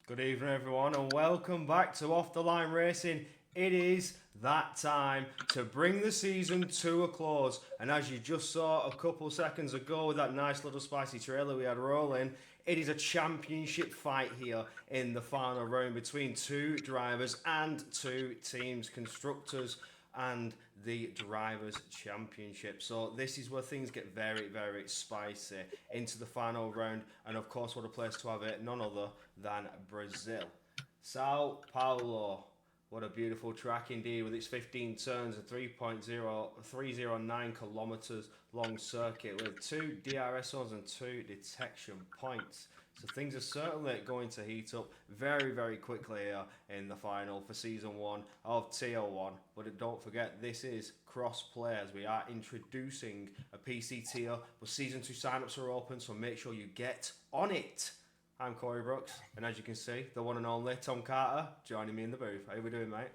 Good evening, everyone, and welcome back to Off the Line Racing. It is that time to bring the season to a close. And as you just saw a couple seconds ago with that nice little spicy trailer we had rolling, it is a championship fight here in the final round between two drivers and two teams, constructors and the Drivers' Championship. So this is where things get very, very spicy into the final round. And of course, what a place to have it, none other than Brazil. Sao Paulo. What a beautiful track indeed with its 15 turns and 3.0309 kilometers long circuit with two DRS zones and two detection points. So things are certainly going to heat up very, very quickly here in the final for season one of TL1. But don't forget, this is cross-play as we are introducing a PC tier. But season two sign-ups are open, so make sure you get on it. I'm Corey Brooks, and as you can see, the one and only Tom Carter joining me in the booth. How are we doing, mate?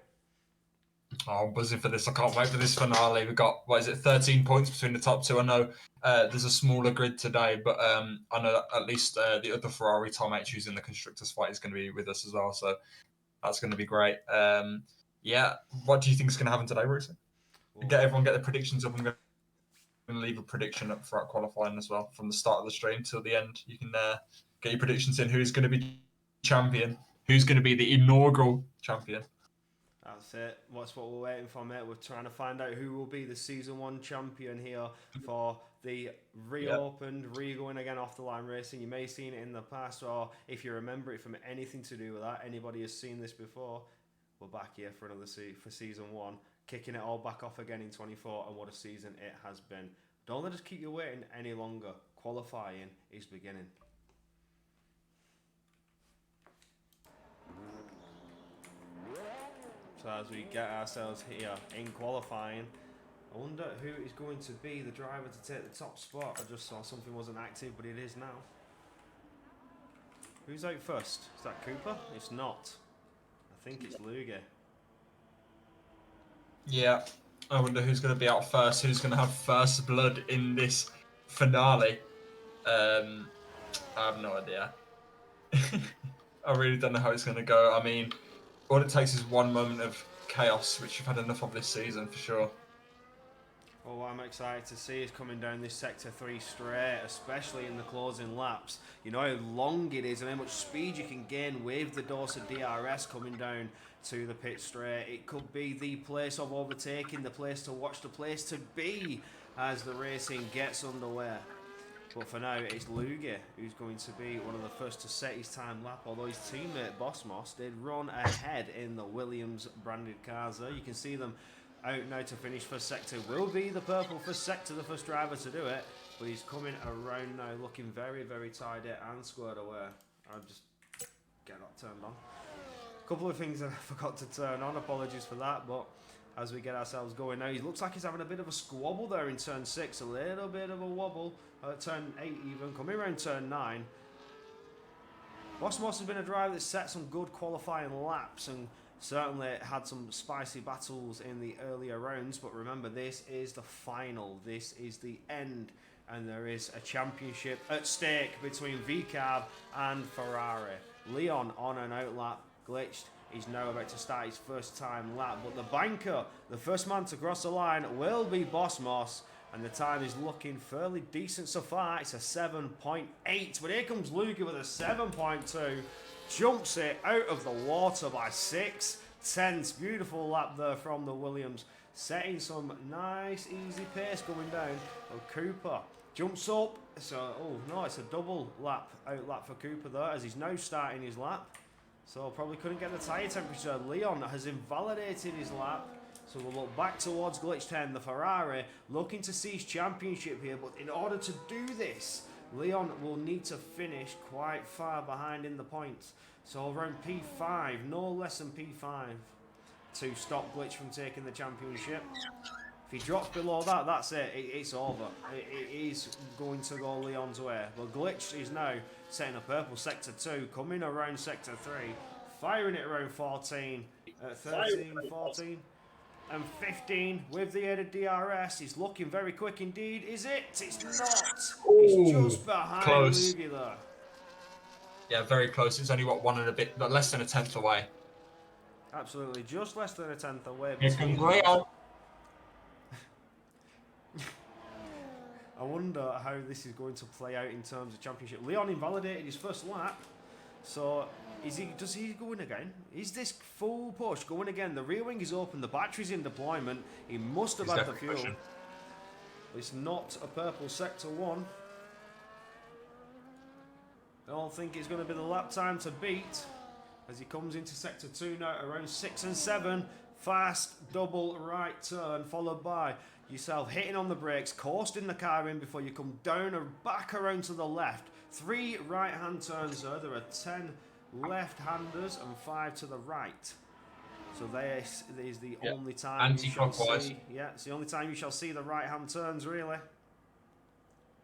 Oh, I'm buzzing for this. I can't wait for this finale. We've got, 13 points between the top two. I know there's a smaller grid today, but I know that at least the other Ferrari, Tom H, who's in the Constructors fight, is going to be with us as well. So that's going to be great. Yeah, what do you think is going to happen today, Bruce? Everyone get the predictions up. I'm going to leave a prediction up throughout qualifying as well, from the start of the stream till the end. You can get your predictions in. Who's going to be champion? Who's going to be the inaugural champion? That's it. That's what we're waiting for, mate. We're trying to find out who will be the season one champion here for the reopened, re-going again off the line racing. You may have seen it in the past, or if you remember it from anything to do with that, anybody has seen this before. We're back here for another for season one, kicking it all back off again in 24, and what a season it has been. Don't let us keep you waiting any longer. Qualifying is beginning. So as we get ourselves here in qualifying, I wonder who is going to be the driver to take the top spot. I just saw something wasn't active, but it is now. Who's out first? Is that Cooper? It's not. I think it's Luger. Yeah, I wonder who's going to be out first, who's going to have first blood in this finale. I have no idea. I really don't know how it's going to go. I mean, all it takes is one moment of chaos, which we've had enough of this season for sure. Well, what I'm excited to see is coming down this Sector 3 straight, especially in the closing laps. You know how long it is and how much speed you can gain with the Dorsa DRS coming down to the pit straight. It could be the place of overtaking, the place to watch, the place to be as the racing gets underway. But for now, it's Luger who's going to be one of the first to set his time lap, although his teammate Bosmos did run ahead in the Williams branded cars there. You can see them out now to finish first sector. Will be the purple first sector, the first driver to do it, but he's coming around now looking very, very tidy and squared away. I'll just get that turned on. A couple of things I forgot to turn on, apologies for that, but as we get ourselves going now, he looks like he's having a bit of a squabble there in turn 6, a little bit of a wobble, turn 8 even, coming around turn 9. Bosmos has been a driver that's set some good qualifying laps and certainly had some spicy battles in the earlier rounds, but remember, this is the final, this is the end, and there is a championship at stake between VCAB and Ferrari. Leon on an out lap, glitched. He's now about to start his first time lap, but the banker, the first man to cross the line, will be Bosmos, and the time is looking fairly decent so far. It's a 7.8, but here comes Luger with a 7.2, jumps it out of the water by 6/10. Beautiful lap there from the Williams, setting some nice easy pace going down. Well, Cooper jumps up, so oh no, it's a double lap, out lap for Cooper there, as he's now starting his lap. So probably couldn't get the tyre temperature. Leon has invalidated his lap. So we'll look back towards Glitch 10, the Ferrari, looking to seize championship here. But in order to do this, Leon will need to finish quite far behind in the points. So around P5, no less than P5, to stop Glitch from taking the championship. If he drops below that, that's it. It's over. It is going to go Leon's way. But Glitch is now setting a purple sector 2, coming around sector 3, firing it around 14, 13, 14, and 15 with the added DRS. He's looking very quick indeed. Is it? It's not. He's just behind Luger there. Yeah, very close. It's only, one and a bit, but less than a tenth away. Absolutely, just less than a tenth away Here between comes them. Leon. I wonder how this is going to play out in terms of championship. Leon invalidated his first lap, so does he go in again? Is this full push going again? The rear wing is open, the battery's in deployment. He must have He's had the definitely fuel. pushing. It's not a purple sector 1. I don't think it's going to be the lap time to beat as he comes into sector 2 now, around 6 and 7. Fast double right turn followed by yourself hitting on the brakes, coasting the car in before you come down and back around to the left. 3 right hand turns there. There are 10 left handers and 5 to the right. So this is the only time you shall see. Yeah, it's the only time you shall see the right hand turns, really.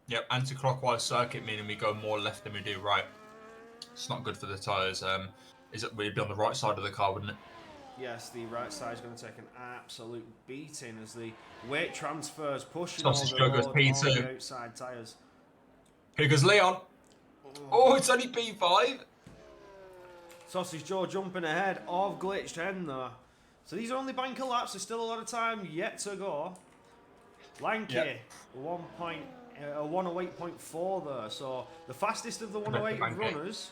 Yep, anti-clockwise circuit, meaning we go more left than we do right. It's not good for the tyres. We'd be on the right side of the car, wouldn't it? Yes, the right side is going to take an absolute beating as the weight transfers pushing Sausage all Joe the goes load on P2. the outside tyres. Here goes Leon. Oh, it's only P5. Sausage Joe jumping ahead of Glitched Hen there. So these are only banker laps. There's still a lot of time yet to go. Lanky, Yep. 108.4 there. So the fastest of the 108 runners.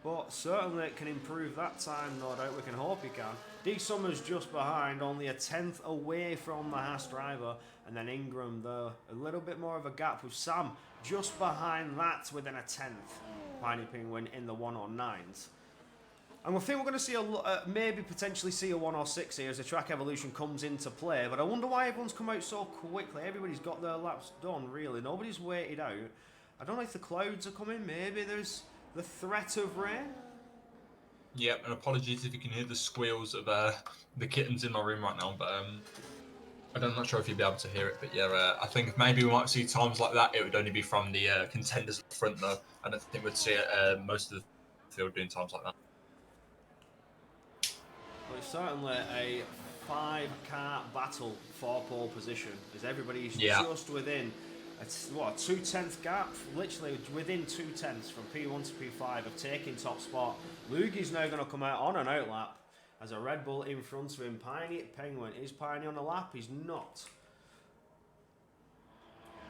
But certainly it can improve that time, no doubt. We can hope he can. D Summers just behind, only a tenth away from the Haas driver. And then Ingram there, a little bit more of a gap with Sam just behind that within a tenth. Piney Penguin in the 109s. And I think we're going to see maybe potentially see a 106 here as the track evolution comes into play. But I wonder why everyone's come out so quickly. Everybody's got their laps done, really. Nobody's waited out. I don't know if the clouds are coming. Maybe there's the threat of rain. Yep, and apologies if you can hear the squeals of the kittens in my room right now, but I'm not sure if you'll be able to hear it. But yeah, I think maybe we might see times like that. It would only be from the contenders front, though. I don't think we'd see most of the field doing times like that. Well, it's certainly a 5-car battle for pole position as everybody's just within a 2/10 gap, literally within 2/10 from P1 to P5 of taking top spot. Lugie's now going to come out on an outlap as a Red Bull in front of him. Piney Penguin, is Piney on the lap? He's not.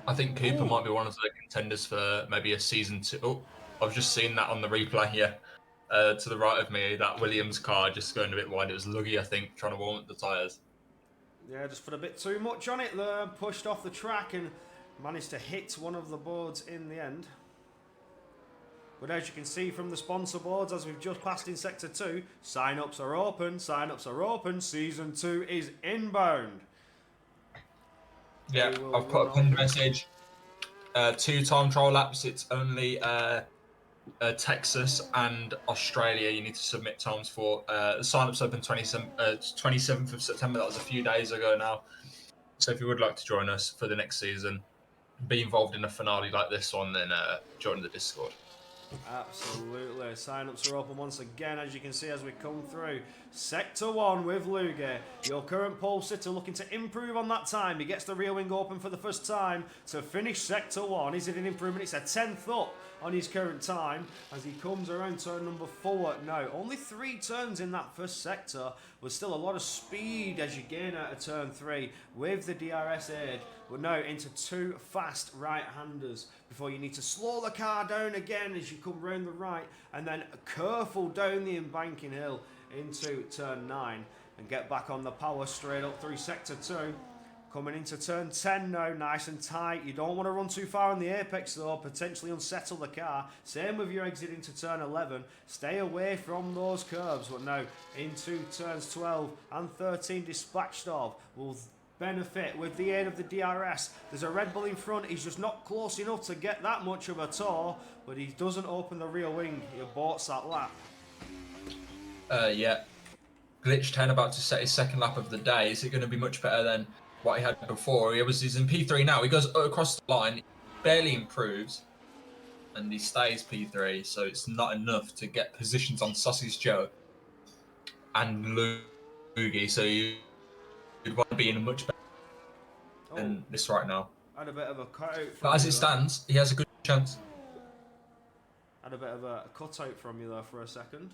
I think Cooper might be one of the contenders for maybe a season 2. Oh, I've just seen that on the replay here. To the right of me, that Williams car just going a bit wide. It was Luggy, I think, trying to warm up the tyres. Yeah, just put a bit too much on it there. Pushed off the track and managed to hit one of the boards in the end. But as you can see from the sponsor boards, as we've just passed in Sector 2, sign-ups are open, Season 2 is inbound. Yeah, I've put a pinned message. 2 time trial laps. It's only Texas and Australia you need to submit times for. The sign-ups open 27th of September. That was a few days ago now. So if you would like to join us for the next season, be involved in a finale like this one, then join the Discord. Absolutely. Sign-ups are open once again, as you can see as we come through. Sector 1 with Luger. Your current pole sitter looking to improve on that time. He gets the rear wing open for the first time to finish Sector 1. Is it an improvement? It's a 10th up on his current time as he comes around turn number 4 now. Only 3 turns in that first sector, but still a lot of speed as you gain out of turn 3 with the DRS aid. We're now into 2 fast right-handers before you need to slow the car down again as you come round the right and then careful down the embanking hill into turn 9 and get back on the power straight up through sector 2. Coming into turn 10 now, nice and tight. You don't want to run too far on the apex though, potentially unsettle the car. Same with your exit into turn 11. Stay away from those curves, but now into turns 12 and 13 dispatched of will benefit with the aid of the DRS. There's a Red Bull in front. He's just not close enough to get that much of a tour, but he doesn't open the rear wing. He aborts that lap. Yeah. Glitch 10 about to set his second lap of the day. Is it going to be much better than what he had before? He's in P3 now. He goes across the line, barely improves, and he stays P3. So it's not enough to get positions on Sausage Joe and Loogie. So you'd want to be in a much better than this right now. Had a bit of a cutout. But as it stands, he has a good chance. Had a bit of a cutout from you there for a second.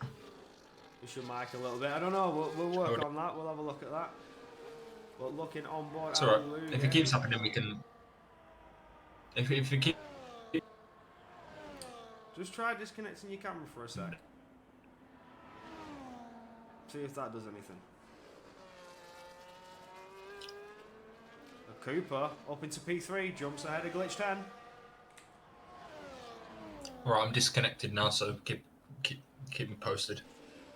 You should mic a little bit. I don't know. We'll work on that. We'll have a look at that. But looking on board, it's alright. If it keeps happening, we can. If we keep. Just try disconnecting your camera for a sec. See if that does anything. A Cooper up into P3, jumps ahead of Glitch 10. Alright, I'm disconnected now, so keep me posted.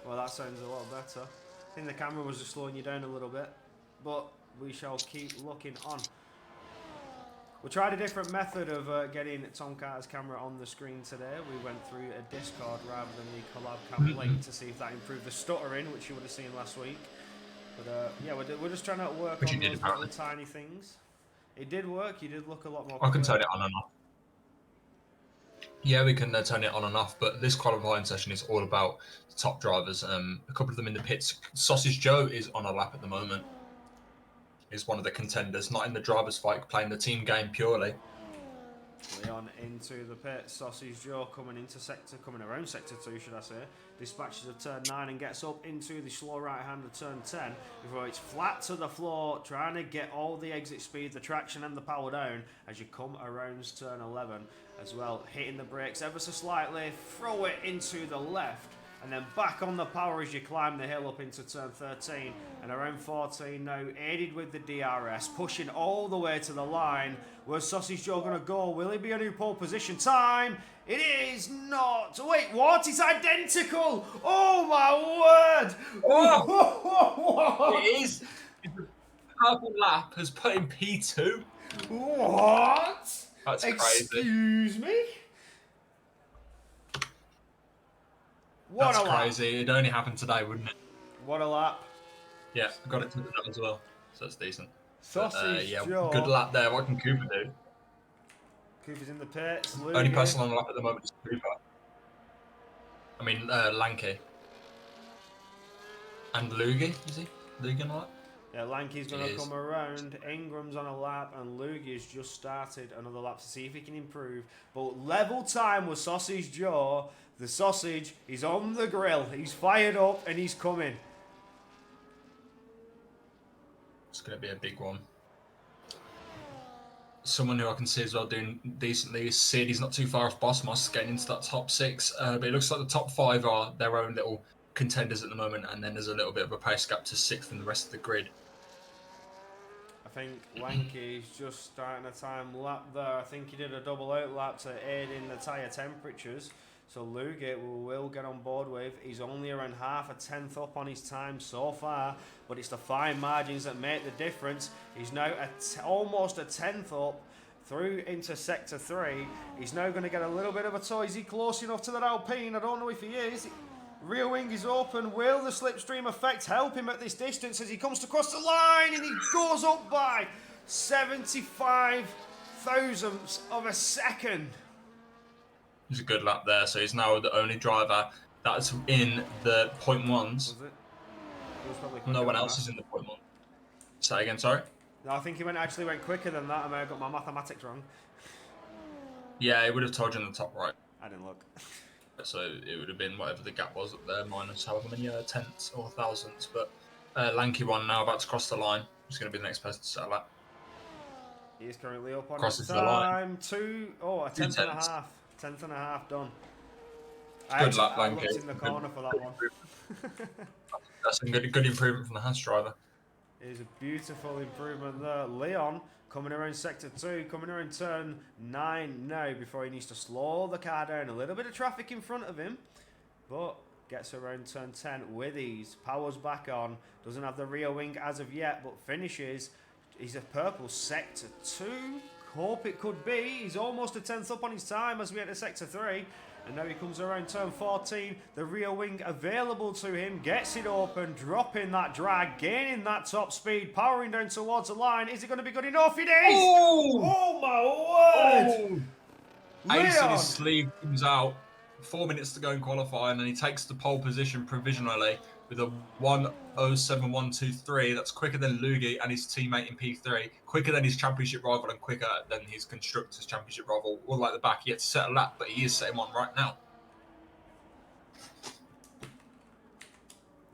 Well, that sounds a lot better. I think the camera was just slowing you down a little bit, but we shall keep looking on. We tried a different method of getting Tom Carter's camera on the screen today. We went through a Discord rather than the collab cam link to see if that improved the stuttering, which you would have seen last week. But yeah, we're just trying to work on those little tiny things. It did work. You did look a lot more. I can turn it on and off. Yeah, we can turn it on and off, but this qualifying session is all about the top drivers. A couple of them in the pits. Sausage Joe is on a lap at the moment. Is one of the contenders, not in the driver's fight, playing the team game purely. Leon into the pit. Sausage Joe coming around sector 2, should I say. Dispatches of turn 9 and gets up into the slow right hand of turn 10 before it's flat to the floor, trying to get all the exit speed, the traction and the power down as you come around turn 11 as well. Hitting the brakes ever so slightly, throw it into the left and then back on the power as you climb the hill up into turn 13 and around 14 now, aided with the DRS, pushing all the way to the line. Where's Sausage Joe going to go? Will he be a new pole position time? It is not. Wait, what? It's identical. Oh my word. Oh, it is. The purple lap has put in P2. What? That's crazy. Excuse me? What That's a lap. crazy. It'd only happen today, wouldn't it? What a lap. Yeah, I got it to that as well. So that's decent. Sausage yeah, Joe. good lap there. What can Cooper do? Cooper's in the pits. Only person on the lap at the moment is Cooper. I mean, Lanky. And Loogie, is he? Loogie on the lap? Yeah, Lanky's going to come around. Ingram's on a lap, and Loogie's just started another lap to see if he can improve. But level time with Sausage Joe. The sausage is on the grill. He's fired up, and he's coming. It's going to be a big one. Someone who I can see as well doing decently is Sid. He's not too far off Boss Moss, getting into that top 6. But it looks like the top 5 are their own little contenders at the moment, and then there's a little bit of a pace gap to 6th in the rest of the grid. I think Lanky's just starting a time lap there. I think he did a double out lap to aid in the tyre temperatures. So Lugate will get on board with. He's only around half a tenth up on his time so far, but it's the fine margins that make the difference. He's now almost a tenth up through into sector 3. He's now going to get a little bit of a toe. Is he close enough to that Alpine? I don't know if he is. Rear wing is open. Will the slipstream effect help him at this distance as he comes to cross the line, and he goes up by 75 thousandths of a second. He's a good lap there, so he's now the only driver that's in the point ones. Was it? It was probably No one else is in the point one. Say again, sorry? No, I think he actually went quicker than that. I may have got my mathematics wrong. Yeah, it would have told you in the top right. I didn't look. So it would have been whatever the gap was up there, minus however many tenths or thousandths. But Lanky one now about to cross the line. He's going to be the next person to set a lap. He is currently up on Crosses his the line. time. A tenth and a half. Tenth and a half done. Good lap, I Lanky. looked in the corner for that one. That's a good improvement from the Haas driver. It is a beautiful improvement there. Leon coming around sector 2, coming around turn 9 now before he needs to slow the car down. A little bit of traffic in front of him, but gets around turn 10 with ease. Powers back on. Doesn't have the rear wing as of yet, but finishes. He's a purple sector 2. Hope it could be. He's almost a tenth up on his time as we enter sector 3. And now he comes around turn 14. The rear wing available to him. Gets it open. Dropping that drag. Gaining that top speed. Powering down towards the line. Is it going to be good enough? It is! Oh my word! Ace in his sleeve comes out. 4 minutes to go in qualifying, and he takes the pole position provisionally. with a 1:07.123. That's quicker than Lugi and his teammate in P3, quicker than his championship rival, and quicker than his constructors championship rival. All like the back, he had to set a lap, but he is setting one right now.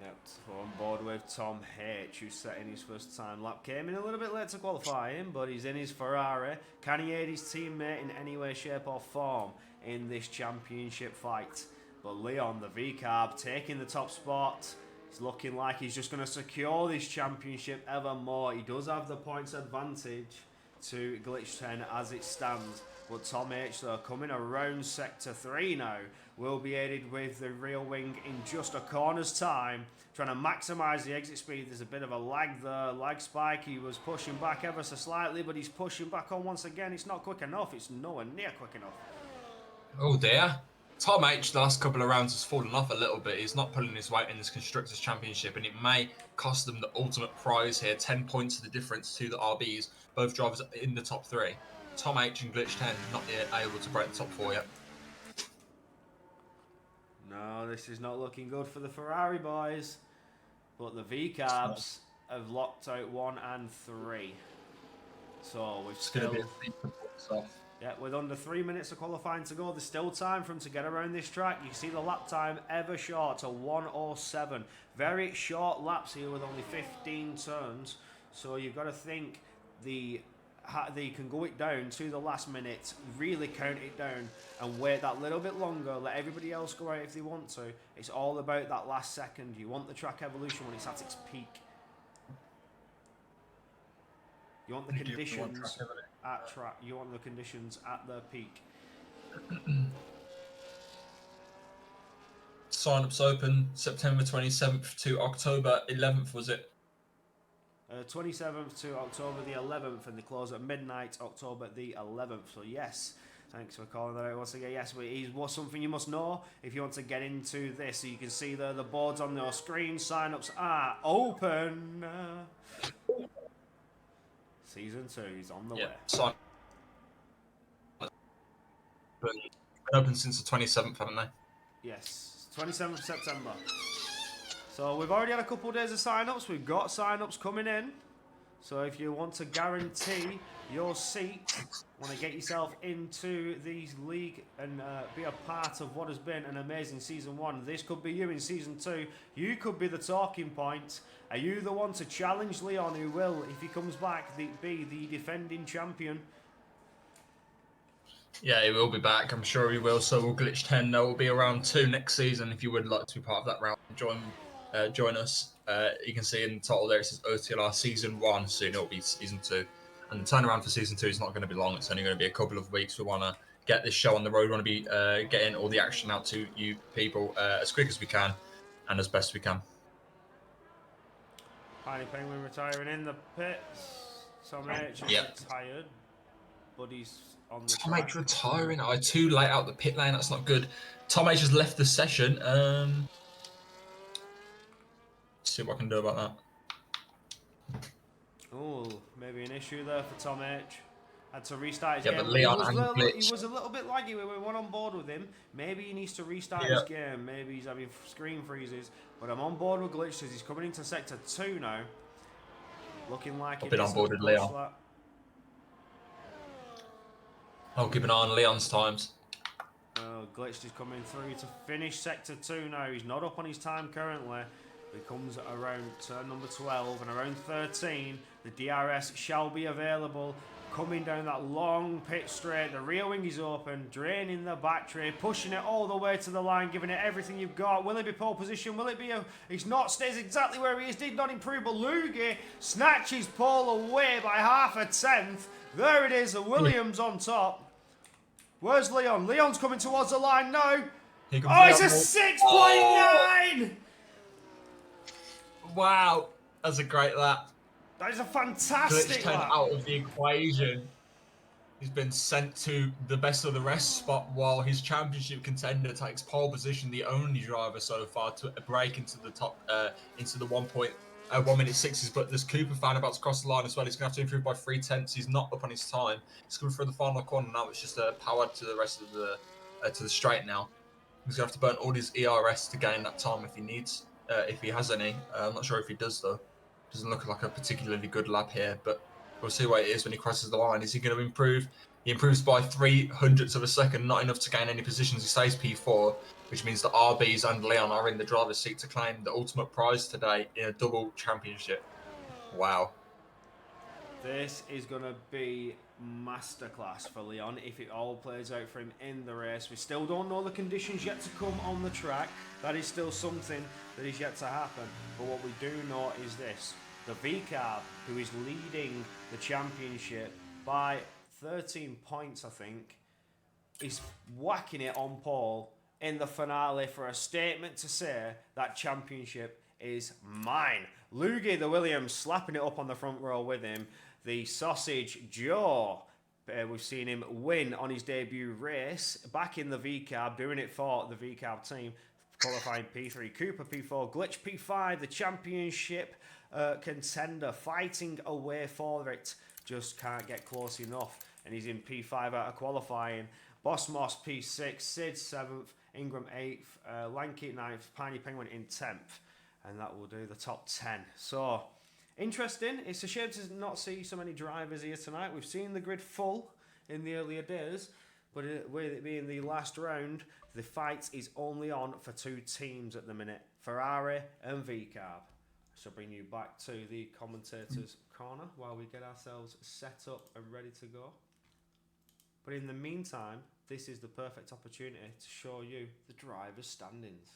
Yep, so on board with Tom H, who's setting his first time lap. Came in a little bit late to qualifying, but he's in his Ferrari. Can he aid his teammate in any way, shape or form in this championship fight? But Leon, the V-Carb, taking the top spot. It's looking like he's just going to secure this championship ever more. He does have the points advantage to Glitch 10 as it stands. But Tom H, though, coming around Sector 3 now, will be aided with the rear wing in just a corner's time, trying to maximise the exit speed. There's a bit of a lag there, lag spike. He was pushing back ever so slightly, but he's pushing back on once again. It's not quick enough. It's nowhere near quick enough. Oh dear. Tom H, the last couple of rounds, has fallen off a little bit. He's not pulling his weight in this Constructors' Championship, and it may cost them the ultimate prize here. 10 points of the difference to the RBs. Both drivers in the top 3. Tom H and Glitch 10 not yet able to break the top 4 yet. No, this is not looking good for the Ferrari boys. But the V-Cabs have locked out 1 and 3. So we've still... Yeah, with under 3 minutes of qualifying to go, there's still time for him to get around this track. You can see the lap time ever short to 1:07. Very short laps here with only 15 turns. So you've got to think they can go it down to the last minute, really count it down and wait that little bit longer, let everybody else go out if they want to. It's all about that last second. You want the track evolution when it's at its peak. You want the conditions at track. You want the conditions at their peak. Sign-ups open September 27th to October 11th, was it? 27th to October the 11th, and they close at midnight, October the 11th. So yes, thanks for calling that out once again. Yes, it was something you must know if you want to get into this. So you can see the boards on your screen. Sign-ups are open. Season 2 is on the way. Sign. Been open since the 27th, haven't they? Yes, 27th of September. So we've already had a couple of days of sign-ups. We've got sign-ups coming in. So if you want to guarantee your seat, want to get yourself into the league and be a part of what has been an amazing Season 1, this could be you in Season 2. You could be the talking point. Are you the one to challenge Leon, who will, if he comes back, be the defending champion? Yeah, he will be back. I'm sure he will. So will Glitch 10. There will be a round 2 next season. If you would like to be part of that round, join us. You can see in the title there it says OTLR Season 1. Soon it will be Season 2. And the turnaround for Season 2 is not going to be long. It's only going to be a couple of weeks. We want to get this show on the road. We want to be getting all the action out to you people as quick as we can and as best we can. Tiny Penguin retiring in the pits. Tom H retired, but he's on the Tom track. H retiring. Too late out the pit lane. That's not good. Tom H has left the session. Let's see what I can do about that. Oh, maybe an issue there for Tom H. Had to restart his game. But Leon He was a little bit laggy when we went on board with him. Maybe he needs to restart his game. Maybe he's having screen freezes. But I'm on board with Glitch. He's coming into Sector 2 now. Looking like I've been on board with Leon. I'll keep an eye on Leon's times. Glitch is coming through to finish Sector 2 now. He's not up on his time currently. He comes around turn number 12 and around 13. The DRS shall be available. Coming down that long pit straight. The rear wing is open. Draining the battery. Pushing it all the way to the line. Giving it everything you've got. Will it be pole position? Will it be a... He's not. Stays exactly where he is. Did not improve. But Lugi snatches pole away by 1/2 There it is. The Williams on top. Where's Leon? Leon's coming towards the line now. Oh, it's a 6.9! Wow. That's a great lap. That is a fantastic lap. Out of the equation. He's been sent to the best of the rest spot while his championship contender takes pole position, the only driver so far to break into the top, into the 1 minute 6s. But there's Cooper fan about to cross the line as well. He's going to have to improve by 3/10. He's not up on his time. He's coming through the final corner now. It's just powered to the rest of the straight now. He's going to have to burn all his ERS to gain that time if he needs. if he has any. I'm not sure if he does, though. Doesn't look like a particularly good lap here, but we'll see what it is when he crosses the line. Is he going to improve? He improves by 0.03 of a second, not enough to gain any positions. He stays P4, which means that RBs and Leon are in the driver's seat to claim the ultimate prize today in a double championship. Wow. This is going to be masterclass for Leon if it all plays out for him in the race. We still don't know the conditions yet to come on the track. That is still something that is yet to happen. But what we do know is this. The VCAB, who is leading the championship by 13 points, I think, is whacking it on pole in the finale for a statement to say that championship is mine. Luigi, the Williams, slapping it up on the front row with him. The Sausage Joe, we've seen him win on his debut race back in the VCAB, doing it for the VCAB team, qualifying P3. Cooper P4, Glitch P5, the championship contender, fighting away for it, just can't get close enough, and he's in P5 out of qualifying. Boss Moss P6, Sid 7th, Ingram 8th, Lanky 9th, Piney Penguin in 10th, and that will do the top 10. So, interesting. It's a shame to not see so many drivers here tonight. We've seen the grid full in the earlier days, but with it being the last round, the fight is only on for two teams at the minute, Ferrari and VCAB. So bring you back to the commentators' corner while we get ourselves set up and ready to go. But in the meantime, this is the perfect opportunity to show you the drivers' standings.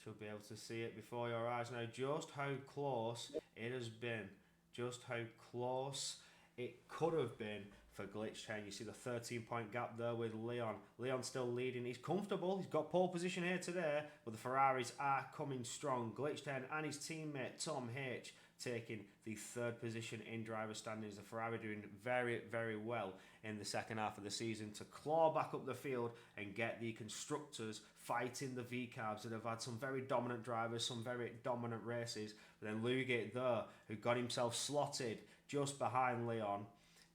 Should be able to see it before your eyes now, just how close it has been. Just how close it could have been for Glitch 10. You see the 13-point gap there with Leon. Leon still leading. He's comfortable. He's got pole position here today, but the Ferraris are coming strong. Glitch 10 and his teammate Tom H taking the third position in driver standings. The Ferrari doing very, very well in the second half of the season to claw back up the field and get the constructors fighting the VCABs that have had some very dominant drivers, some very dominant races. But then Lugate there, who got himself slotted just behind Leon,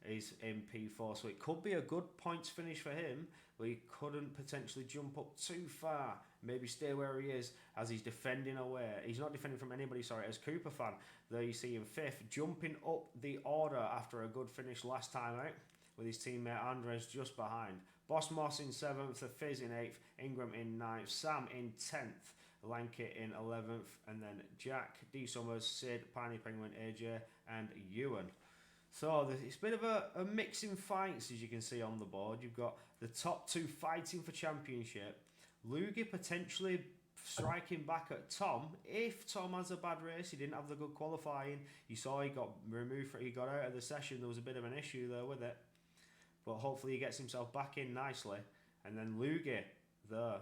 is in P4. So it could be a good points finish for him, but he couldn't potentially jump up too far. Maybe stay where he is as he's defending away. He's not defending from anybody, sorry, as Cooper fan. There you see him 5th, jumping up the order after a good finish last time out with his teammate Andres just behind. Boss Moss in 7th, the Fizz in 8th, Ingram in 9th, Sam in 10th, Lankett in 11th, and then Jack, D Summers, Sid, Piney Penguin, AJ, and Ewan. So it's a bit of a mix in fights, as you can see on the board. You've got the top two fighting for championship. Lugi potentially striking back at Tom. If Tom has a bad race, he didn't have the good qualifying. You saw he got removed, he got out of the session. There was a bit of an issue there with it. But hopefully he gets himself back in nicely. And then Lugi there,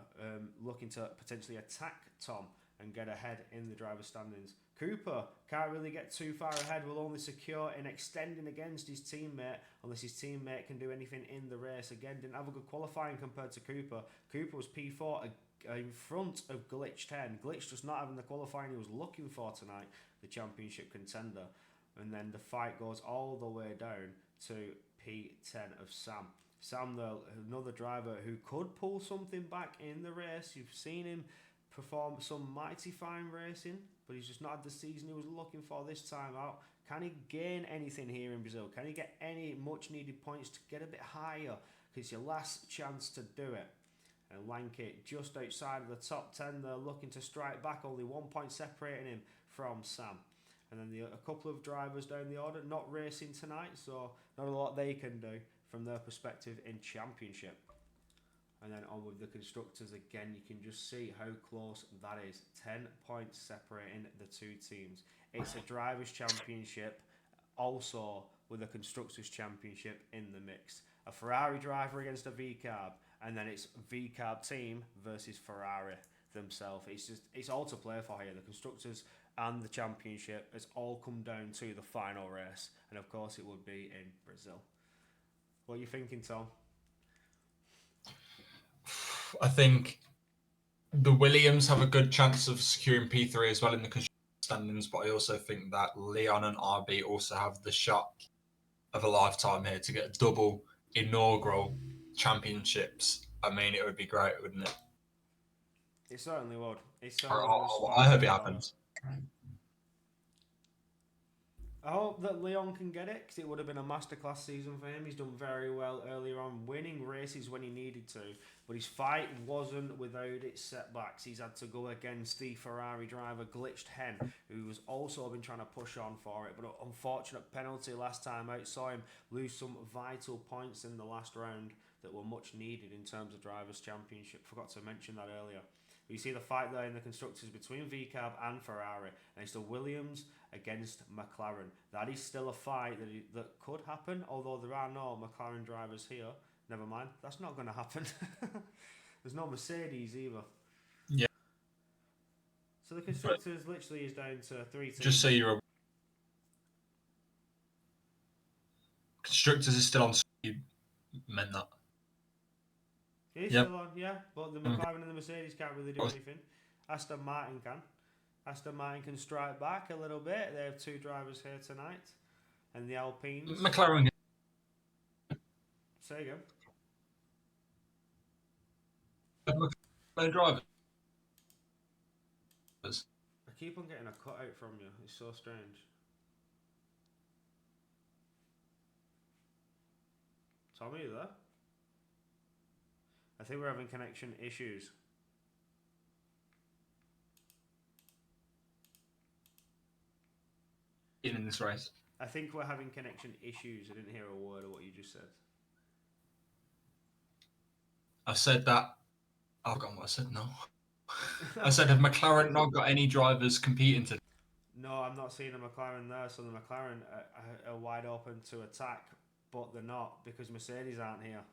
looking to potentially attack Tom and get ahead in the driver's standings. Cooper can't really get too far ahead, will only secure in extending against his teammate unless his teammate can do anything in the race. Again, didn't have a good qualifying compared to Cooper. Cooper was P4 in front of Glitch 10. Glitch just not having the qualifying he was looking for tonight, the championship contender. And then the fight goes all the way down to P10 of Sam. Sam, though, another driver who could pull something back in the race. You've seen him perform some mighty fine racing, but he's just not had the season he was looking for this time out. Can he gain anything here in Brazil? Can he get any much needed points to get a bit higher? Because it's your last chance to do it. And Lankett just outside of the top 10 there, looking to strike back, only 1 point separating him from Sam. And then a couple of drivers down the order not racing tonight, so not a lot they can do from their perspective in championship. And then on with the constructors again, you can just see how close that is. 10 points separating the two teams. It's a drivers' championship, also with a constructors' championship in the mix. A Ferrari driver against a VCAB, and then it's VCAB team versus Ferrari themselves. It's all to play for here. The constructors and the championship, it's all come down to the final race, and of course it would be in Brazil. What are you thinking, Tom? I think the Williams have a good chance of securing P3 as well in the construction standings, but I also think that Leon and RB also have the shot of a lifetime here to get double inaugural championships. I mean, it would be great, wouldn't it? It certainly would. It I, certainly would I spark hope some it drama. happens. I hope that Leon can get it because it would have been a masterclass season for him. He's done very well earlier on, winning races when he needed to, but his fight wasn't without its setbacks. He's had to go against the Ferrari driver Glitched Hen, who's also been trying to push on for it, but an unfortunate penalty last time out saw him lose some vital points in the last round that were much needed in terms of Drivers' Championship. Forgot to mention that earlier. You see the fight there in the constructors between VCAB and Ferrari, and it's the Williams against McLaren. That is still a fight that could happen, although there are no McLaren drivers here. Never mind, that's not going to happen. There's no Mercedes either. Yeah. So the constructors literally is down to 3 teams. Just so you're constructors is still on. You meant that. It is still on, yeah, but the McLaren and the Mercedes can't really do anything. Aston Martin can. Aston Martin can strike back a little bit. They have 2 drivers here tonight. And the Alpines. McLaren. Say again. McLaren drivers. I keep on getting a cutout from you. It's so strange. Tommy, are you there? I think we're having connection issues. In this race. I think we're having connection issues. I didn't hear a word of what you just said. I said that. I've forgotten what I said now. I said, have McLaren not got any drivers competing today? No, I'm not seeing a McLaren there. So the McLaren are wide open to attack, but they're not because Mercedes aren't here.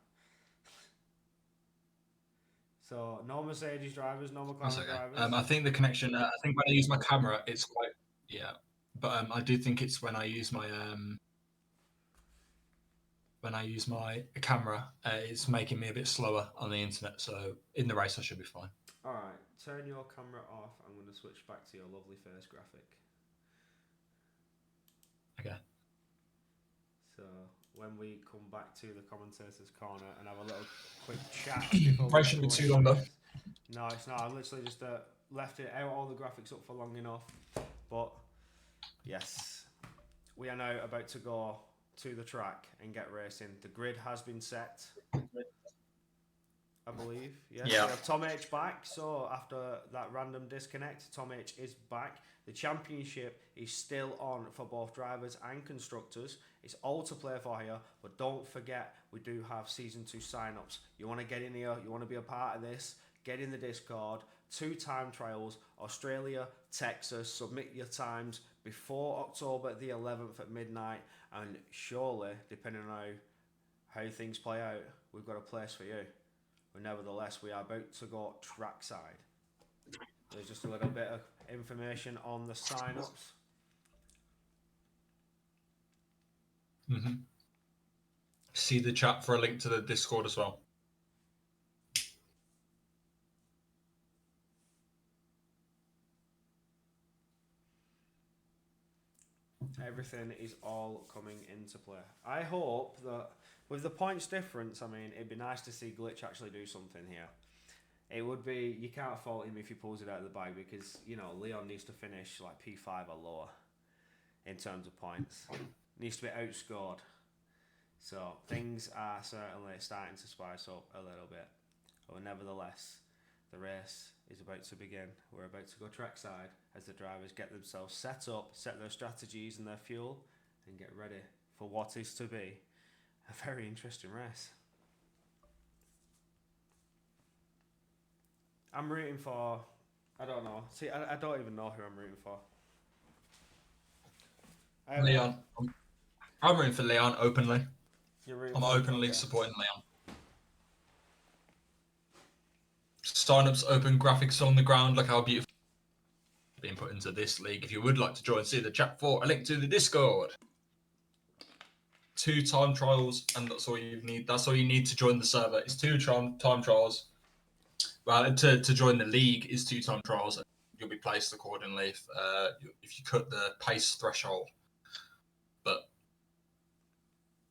So no Mercedes drivers, no McLaren drivers. I think the connection. I think when I use my camera, it's quite but I do think it's when I use my camera, it's making me a bit slower on the internet. So in the race, I should be fine. All right, turn your camera off. I'm going to switch back to your lovely face graphic. Okay. So when we come back to the commentators' corner and have a little quick chat before Probably shouldn't be too long though. No, it's not. I've literally just left it out, all the graphics up for long enough. But yes, we are now about to go to the track and get racing. The grid has been set, I believe. Yes. Yeah. We have Tom H back. So after that random disconnect, Tom H is back. The championship is still on for both drivers and constructors. It's all to play for here, but don't forget we do have season 2 sign-ups. You want to get in here, you want to be a part of this, get in the Discord. 2 time trials, Australia, Texas. Submit your times before October the 11th at midnight, and surely, depending on how things play out, we've got a place for you. But nevertheless, we are about to go trackside. There's just a little bit of information on the sign-ups. See the chat for a link to the Discord as well. Everything is all coming into play. I hope that with the points difference, I mean, it'd be nice to see Glitch actually do something here. It would be, you can't fault him if he pulls it out of the bag because, you know, Leon needs to finish like P5 or lower in terms of points. Needs to be outscored. So things are certainly starting to spice up a little bit. But nevertheless, the race is about to begin. We're about to go trackside as the drivers get themselves set up, set their strategies and their fuel, and get ready for what is to be a very interesting race. I'm rooting for, I don't know. See, I don't even know who I'm rooting for. Leon. I'm rooting for Leon openly. I'm openly supporting Leon. Sign-ups open, graphics on the ground, look how beautiful being put into this league. If you would like to join, see the chat for a link to the Discord. 2 time trials, and that's all you need. That's all you need to join the server. It's 2 time trials. Well, to join the league is 2 time trials, and you'll be placed accordingly if you cut the pace threshold. But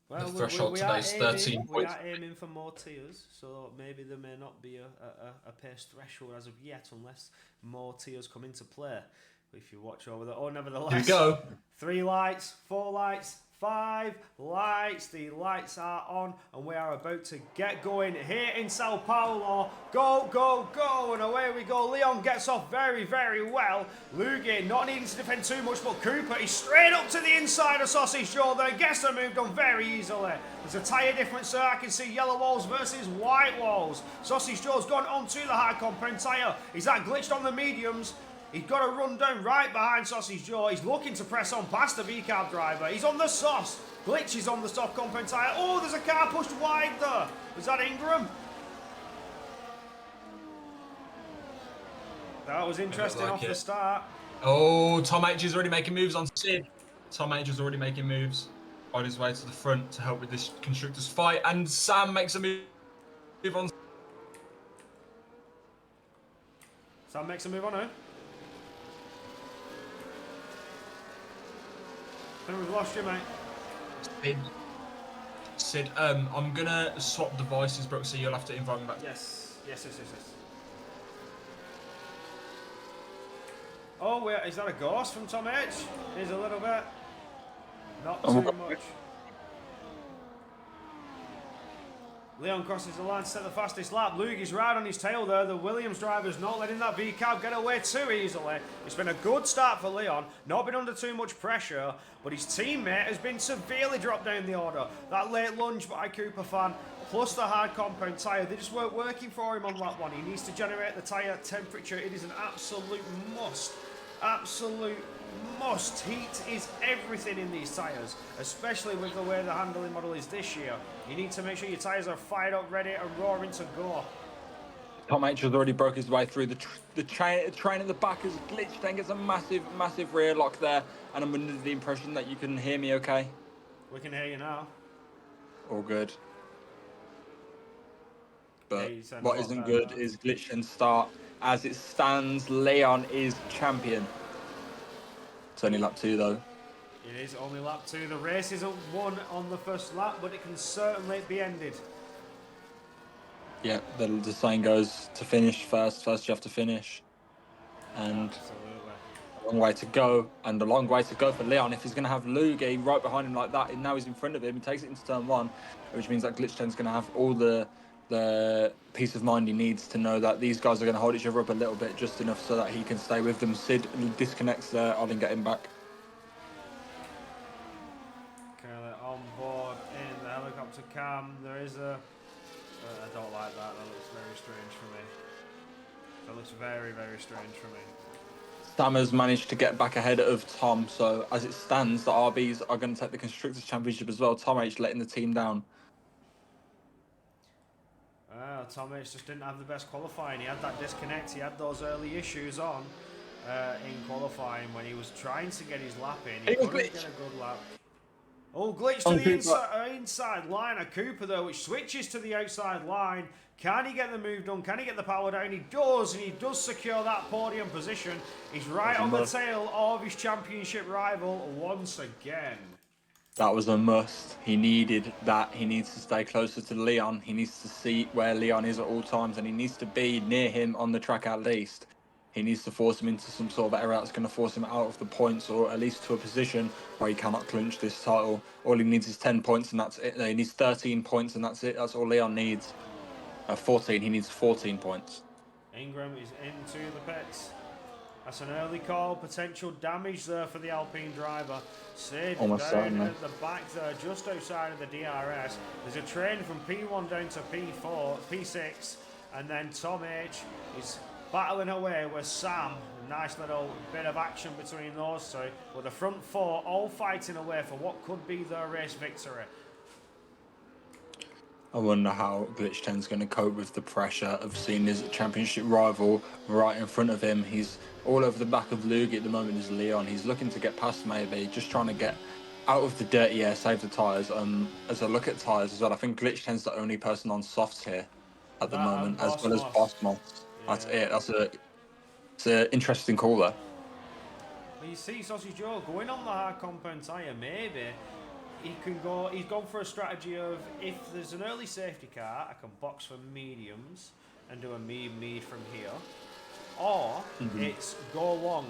Well, The threshold today is 13 we points. are aiming for more tiers, so maybe there may not be a pace threshold as of yet, unless more tiers come into play. If you watch over there, oh, nevertheless, Here we go. 3 lights, 4 lights, 5 lights. The lights are on, and we are about to get going here in Sao Paulo. Go, go, go, and away we go. Leon gets off very, very well. Lugi not needing to defend too much, but Cooper is straight up to the inside of Sausage Joe there. Gets her moved on very easily. There's a tyre difference there. I can see yellow walls versus white walls. Sausage Joe's gone onto the hard compound tyre. He's that glitched on the mediums. He's got to run down right behind Sausage Joe. He's looking to press on past the V-Cab driver. He's on the sauce. Glitch is on the soft compound tyre. Oh, there's a car pushed wide there. Was that Ingram? That was interesting off the start. Oh, Tom H is already making moves on Sid. Tom H is already making moves on his way to the front to help with this constructors fight. And Sam makes a move on. Sam makes a move on her. I think we've lost you, mate. Sid, I'm gonna swap devices, Brooke, so you'll have to invite me back. Yes. Oh, wait, is that a ghost from Tom H? Here's a little bit. Not too much. Leon crosses the line to set the fastest lap. Lugi's right on his tail there. The Williams driver's not letting that V-Cab get away too easily. It's been a good start for Leon. Not been under too much pressure, but his teammate has been severely dropped down the order. That late lunge by Cooper fan, plus the hard compound tyre, they just weren't working for him on lap 1. He needs to generate the tyre temperature. It is an absolute must. Absolute must. Heat is everything in these tyres, especially with the way the handling model is this year. You need to make sure your tyres are fired up, ready and roaring to go. Tom H has already broke his way through. The train at the back has glitched and gets a massive rear lock there. And I'm under the impression that you can hear me okay? We can hear you now. All good. But Yeah, what isn't good is glitch and start. As it stands, Leon is champion. It's only lap 2 though. It is only lap 2. The race isn't won on the first lap, but it can certainly be ended. Yeah, the saying goes, to finish first you have to finish. And absolutely. A long way to go, and a long way to go for Leon. If he's going to have Lugi right behind him like that, and now he's in front of him, he takes it into turn 1, which means that Glitch 10's going to have all the peace of mind he needs to know that these guys are going to hold each other up a little bit, just enough so that he can stay with them. Sid disconnects there, I'll then get him back. Currently on board in the helicopter cam. There is a... I don't like that. That looks very strange for me. That looks very, very strange for me. Sam has managed to get back ahead of Tom, so as it stands, the RBs are going to take the Constructors' Championship as well. Tom H letting the team down. Tom H just didn't have the best qualifying. He had that disconnect. He had those early issues on in qualifying when he was trying to get his lap in. He couldn't get a good lap. Oh, glitch to the inside line of Cooper though, which switches to the outside line. Can he get the move done? Can he get the power down? He does, and he does secure that podium position. He's right on the tail of his championship rival once again. That was a must. He needed that. He needs to stay closer to Leon. He needs to see where Leon is at all times, and he needs to be near him on the track at least. He needs to force him into some sort of error that's going to force him out of the points, or at least to a position where he cannot clinch this title. All he needs is 10 points, and that's it. He needs 13 points, and that's it. That's all Leon needs. 14. He needs 14 points. Ingram is into the pits. That's an early call. Potential damage there for the Alpine driver. Sid down at the back there, just outside of the DRS. There's a train from P1 down to P4, P6, and then Tom H is battling away with Sam. A nice little bit of action between those two, with the front 4 all fighting away for what could be their race victory. I wonder how Glitch 10's going to cope with the pressure of seeing his championship rival right in front of him. He's all over the back of Lugi at the moment is Leon. He's looking to get past maybe, just trying to get out of the dirty air, save the tyres. As I look at tyres as well, I think Glitch 10's the only person on softs here at the moment, as well as Bossmos. That's it. It's an interesting call there. Well, you see Sausage Joe going on the hard compound tyre, maybe. he can go. He's gone for a strategy of if there's an early safety car, I can box for mediums and do a mead from here, or it's go long.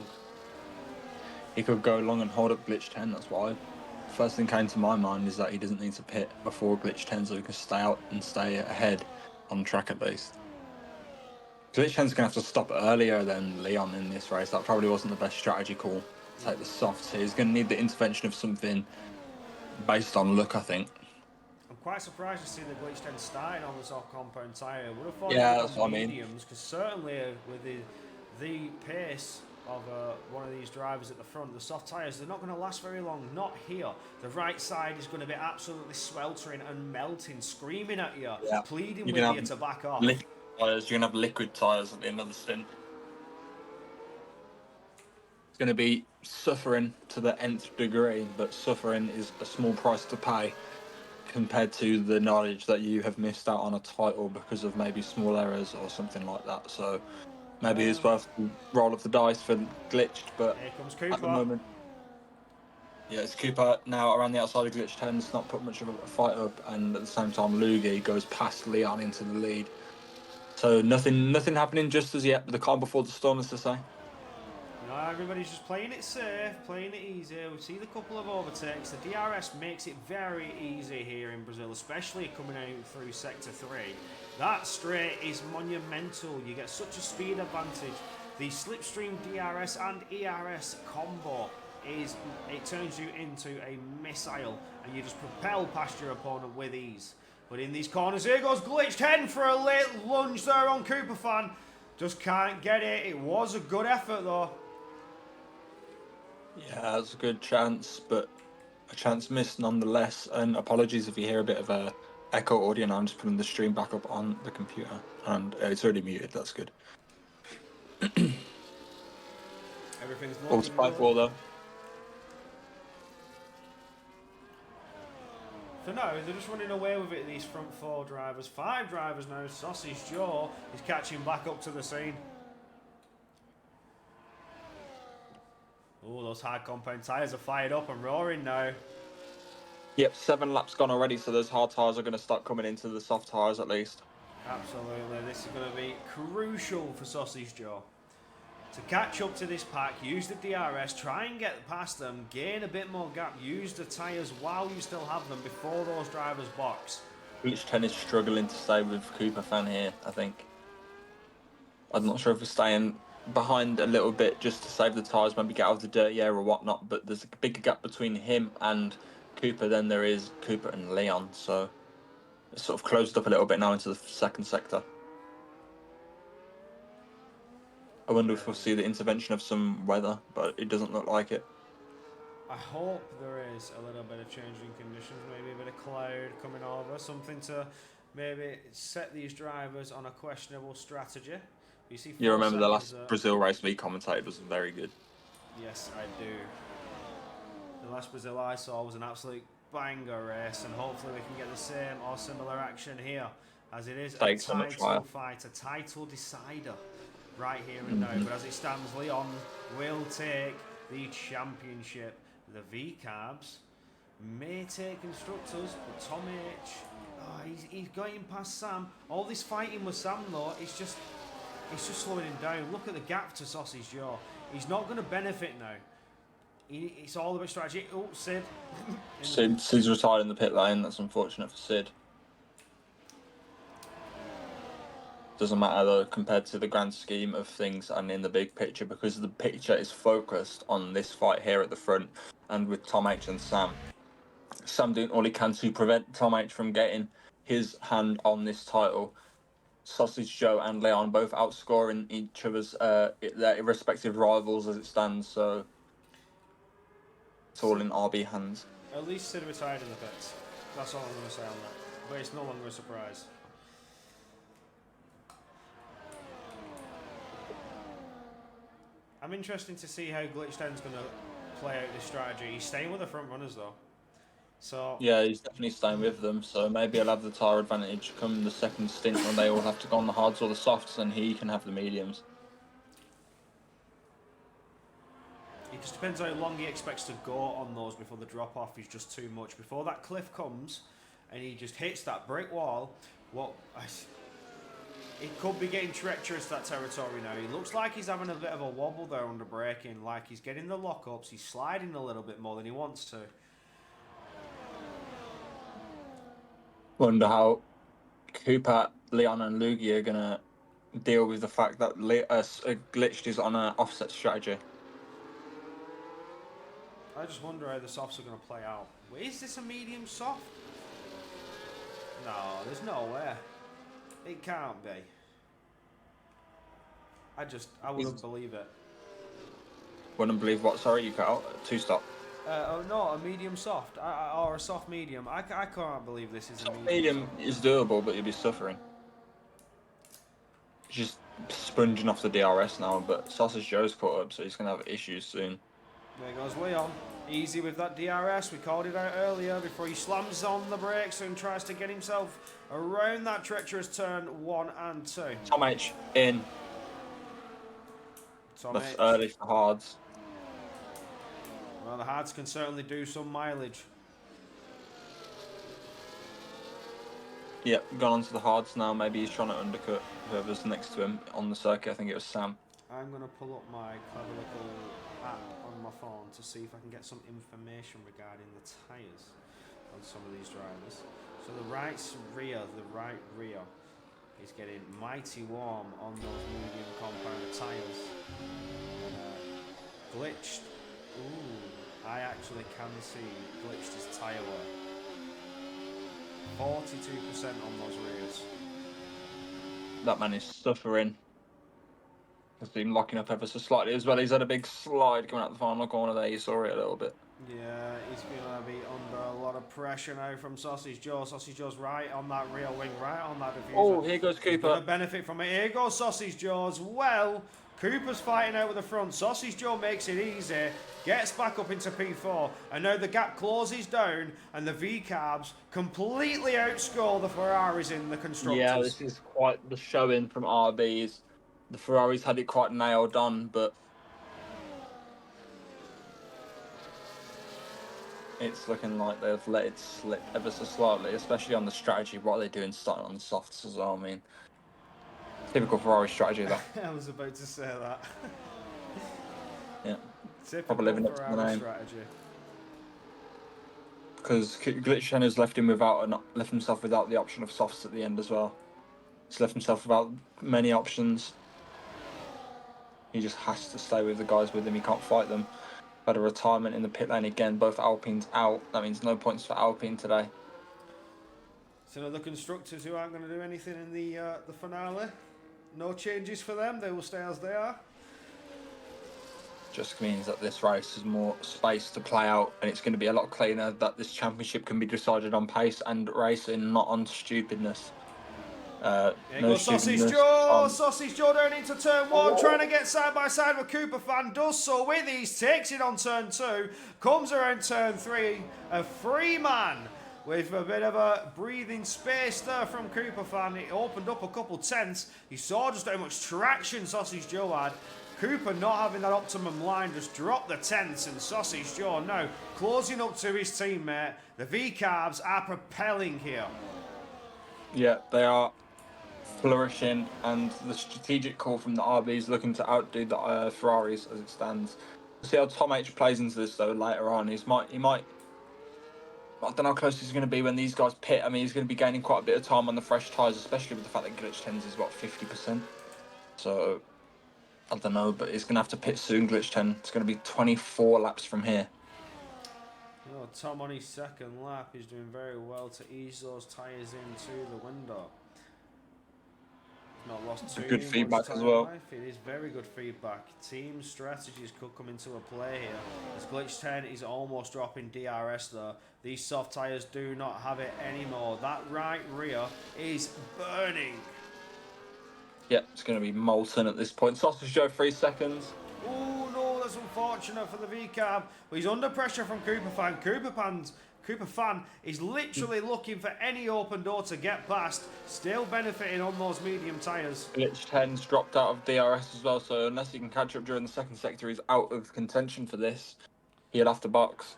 He could go long and hold up glitch 10. That's why. First thing came to my mind is that he doesn't need to pit before glitch 10, so he can stay out and stay ahead on track at least. Glitch 10's gonna have to stop earlier than Leon in this race. That probably wasn't the best strategy call. Take the softs here. He's gonna need the intervention of something based on luck, I think. I'm quite surprised to see the glitch 10 starting on the soft compound tyre. Would have thought Yeah, it would that's have what I mean. mediums, because certainly with the pace of one of these drivers at the front, the soft tyres, they're not going to last very long. Not here. The right side is going to be absolutely sweltering and melting, screaming at you, Yeah. pleading You with can you have to back off. liquid tyres. You're gonna have liquid tyres at the end of the stint. It's gonna be suffering to the nth degree, but suffering is a small price to pay compared to the knowledge that you have missed out on a title because of maybe small errors or something like that. So maybe it's worth the roll of the dice for glitched, but Here comes at the Cooper. moment, yeah, it's Cooper now around the outside of glitch 10. It's not put much of a fight up, and at the same time, Lugi goes past Leon into the lead. So nothing happening just as yet. But the calm before the storm, as to say. No, everybody's just playing it safe, playing it easy. We've seen a couple of overtakes. The DRS makes it very easy here in Brazil, especially coming out through Sector 3. That straight is monumental. You get such a speed advantage. The slipstream DRS and ERS combo it turns you into a missile and you just propel past your opponent with ease. But in these corners, here goes Glitch 10 for a late lunge there on Cooper fan. Just can't get it. It was a good effort though. Yeah, that's a good chance, but a chance missed nonetheless. And apologies if you hear a bit of a echo audio now. I'm just putting the stream back up on the computer, and it's already muted. That's good. Everything's All looking to fight good. for, though. For now, they're just running away with it, these front four drivers. 5 drivers now. Sausage Joe is catching back up to the scene. Oh, those hard compound tyres are fired up and roaring now. Yep, 7 laps gone already, so those hard tyres are going to start coming into the soft tyres at least. Absolutely, this is going to be crucial for Sausage Joe. To catch up to this pack, use the DRS, try and get past them, gain a bit more gap, use the tyres while you still have them before those drivers box. Glitch 10 is struggling to stay with Cooper fan here, I think. I'm not sure if we're staying behind a little bit just to save the tyres, maybe get out of the dirty air or whatnot, but there's a bigger gap between him and Cooper than there is Cooper and Leon, so it's sort of closed up a little bit now into the second sector. I wonder if we'll see the intervention of some weather, but it doesn't look like it. I hope there is a little bit of changing conditions, maybe a bit of cloud coming over, something to maybe set these drivers on a questionable strategy. You remember the last Brazil race we commentated was very good. Yes, I do. The last Brazil I saw was an absolute banger race, and hopefully we can get the same or similar action here, as it is a title fight, a title decider right here and now. But as it stands, Leon will take the championship. The V-Cabs may take constructors, but Tom H, he's going past Sam. All this fighting with Sam though, it's just slowing him down. Look at the gap to Sausage Joe. He's not going to benefit now. It's all about strategy. Oh, Sid. Sid's retired in the pit lane. That's unfortunate for Sid. Doesn't matter though, compared to the grand scheme of things and in the big picture, because the picture is focused on this fight here at the front and with Tom H and Sam. Sam doing all he can to prevent Tom H from getting his hand on this title. Sausage Joe and Leon both outscoring each other's their respective rivals as it stands, so it's all in RB hands. At least Sid retired in the pits. That's all I'm going to say on that. But it's no longer a surprise. I'm interested to see how Glitch 10's going to play out this strategy. He's staying with the front runners though. So yeah, he's definitely staying with them. So maybe he'll have the tyre advantage come the second stint when they all have to go on the hards or the softs, and he can have the mediums. It just depends how long he expects to go on those before the drop-off is just too much. Before that cliff comes and he just hits that brick wall, it could be getting treacherous, that territory now. He looks like he's having a bit of a wobble there under braking, like he's getting the lockups, he's sliding a little bit more than he wants to. Wonder how Cooper, Leon, and Luigi are gonna deal with the fact that Glitched is on an offset strategy. I just wonder how the softs are going to play out. Is this a medium soft? No, there's no way. It can't be. I wouldn't believe it. Wouldn't believe what? Sorry, you cut out. Two stop. Oh no, a medium soft or a soft medium. I can't believe this is a medium. Medium soft. is doable, but you'll be suffering. He's just sponging off the DRS now, but Sausage Joe's caught up, so he's gonna have issues soon. There goes Leon. Easy with that DRS. We called it out earlier before he slams on the brakes and tries to get himself around that treacherous turn 1 and 2. Tom H in. That's early for hards. Well, the hards can certainly do some mileage. Yep, gone on to the hards now. Maybe he's trying to undercut whoever's next to him on the circuit. I think it was Sam. I'm going to pull up my clever little app on my phone to see if I can get some information regarding the tyres on some of these drivers. So the right rear is getting mighty warm on those medium compound tyres. Glitched. Ooh, I actually can see Glitched is tyre wear. 42% on those rears. That man is suffering. Has been locking up ever so slightly as well. He's had a big slide coming out the final corner there. You saw it a little bit. Yeah, he's going to be under a lot of pressure now from Sausage Joe. Sausage Joe's right on that rear wing, right on that diffuser. Oh, here goes He's Cooper. going to benefit from it. Here goes Sausage Joe as well. Cooper's fighting out with the front. Sausage Joe makes it easy, gets back up into P4, and now the gap closes down, and the V-Carbs completely outscore the Ferraris in the Constructors. Yeah, this is quite the showing from RBs. The Ferraris had it quite nailed on, but it's looking like they've let it slip ever so slightly, especially on the strategy. What are they doing starting on the softs as well? I mean, typical Ferrari strategy, that. I was about to say that. Yeah. Typical Probably living up to the Ferrari name. strategy. Because Glitch has left himself without the option of softs at the end as well. He's left himself without many options. He just has to stay with the guys with him. He can't fight them. Had a retirement in the pit lane again. Both Alpines out. That means no points for Alpine today. So the Constructors who aren't going to do anything in the finale. No changes for them. They will stay as they are. Just means that this race has more space to play out, and it's going to be a lot cleaner. That this championship can be decided on pace and racing, not on stupidness. Here goes Sausage Joe! Sausage Joe down into turn 1, trying to get side by side with Cooper Fan. Does so with ease, takes it on turn 2, comes around turn 3. A free man with a bit of a breathing space there from Cooper Fan. It opened up a couple tenths. You saw just how much traction Sausage Joe had. Cooper not having that optimum line, just dropped the tenths, and Sausage Joe now closing up to his teammate. The V-Carbs are propelling here. Yeah, they are flourishing, and the strategic call from the RBs looking to outdo the Ferraris as it stands. We'll see how Tom H plays into this though later on. He might. I don't know how close he's going to be when these guys pit. I mean, he's going to be gaining quite a bit of time on the fresh tyres, especially with the fact that Glitch 10s is what 50%. So I don't know, but he's going to have to pit soon. Glitch 10. It's going to be 24 laps from here. Oh, Tom on his second lap is doing very well to ease those tyres into the window. Not lost too Good much feedback time as well. life. It is very good feedback. Team strategies could come into a play here. As Glitch 10 is almost dropping DRS though. These soft tyres do not have it anymore. That right rear is burning. Yeah, it's going to be molten at this point. Sausage Joe, 3 seconds. Oh no, that's unfortunate for the V-Carb. But he's under pressure from Cooper Fan. Cooper fan is literally looking for any open door to get past, still benefiting on those medium tyres. Glitch 10's dropped out of DRS as well, so unless he can catch up during the second sector, he's out of contention for this. He'll have to box.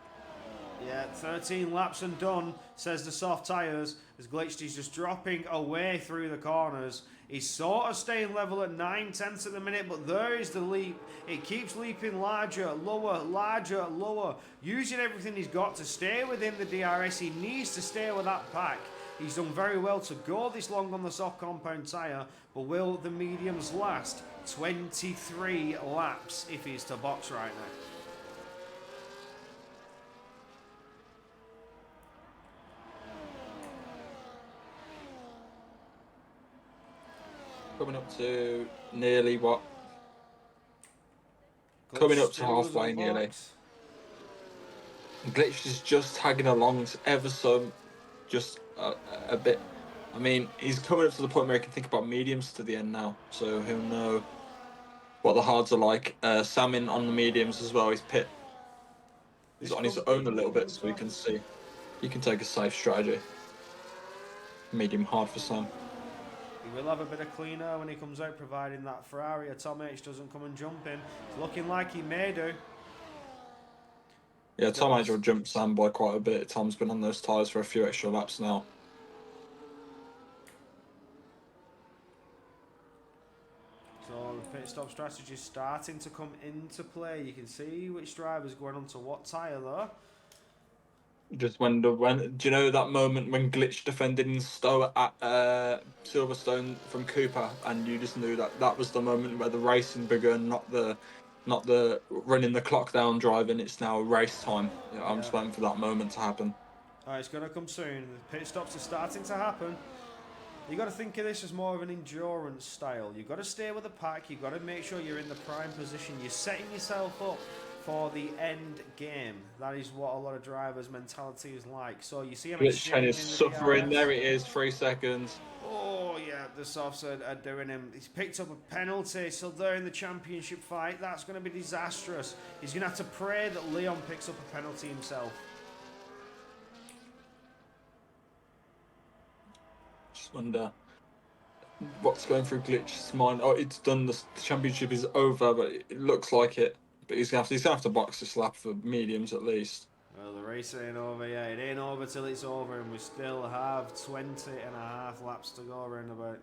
Yeah, 13 laps and done, says the soft tyres, as Glitched is just dropping away through the corners. He's sort of staying level at 9/10 at the minute, but there is the leap. It keeps leaping larger, lower, larger, lower, using everything he's got to stay within the DRS. He needs to stay with that pack. He's done very well to go this long on the soft compound tyre, but will the mediums last 23 laps if he's to box right now? Coming up to nearly what? Glitch Coming up to still was halfway on nearly. box. Glitch is just tagging along ever so, just a bit. I mean, he's coming up to the point where he can think about mediums to the end now, so he'll know what the hards are like. Salmon on the mediums as well. He's He's on his own a little bit, so he can see. He can take a safe strategy. Medium hard for Sam. He will have a bit of cleaner when he comes out, providing that Ferrari or Tom H doesn't come and jump in. It's looking like he may do. Yeah, Tom H will jump Sam by quite a bit. Tom's been on those tyres for a few extra laps now. So the pit stop strategy is starting to come into play. You can see which driver's going onto what tyre though. Just when do you know that moment when Glitch defended in Stowe at Silverstone from Cooper, and you just knew that was the moment where the racing began, not the running the clock down driving. It's now race time. Yeah, I'm just waiting for that moment to happen. Alright, it's going to come soon. The pit stops are starting to happen. You got to think of this as more of an endurance style. You've got to stay with the pack. You've got to make sure you're in the prime position. You're setting yourself up for the end game. That is what a lot of drivers' mentality is like. So you see him Glitch 10 is exchanging the suffering. DRS. There it is, 3 seconds. Oh yeah, the softs are doing him. He's picked up a penalty, so they're in the championship fight. That's going to be disastrous. He's going to have to pray that Leon picks up a penalty himself. Just wonder what's going through Glitch's mind. Oh, it's done. The championship is over, but it looks like it. But he's gonna have to box this lap for mediums at least. Well, the race ain't over yet. It ain't over till it's over, and we still have 20 and a half laps to go around about.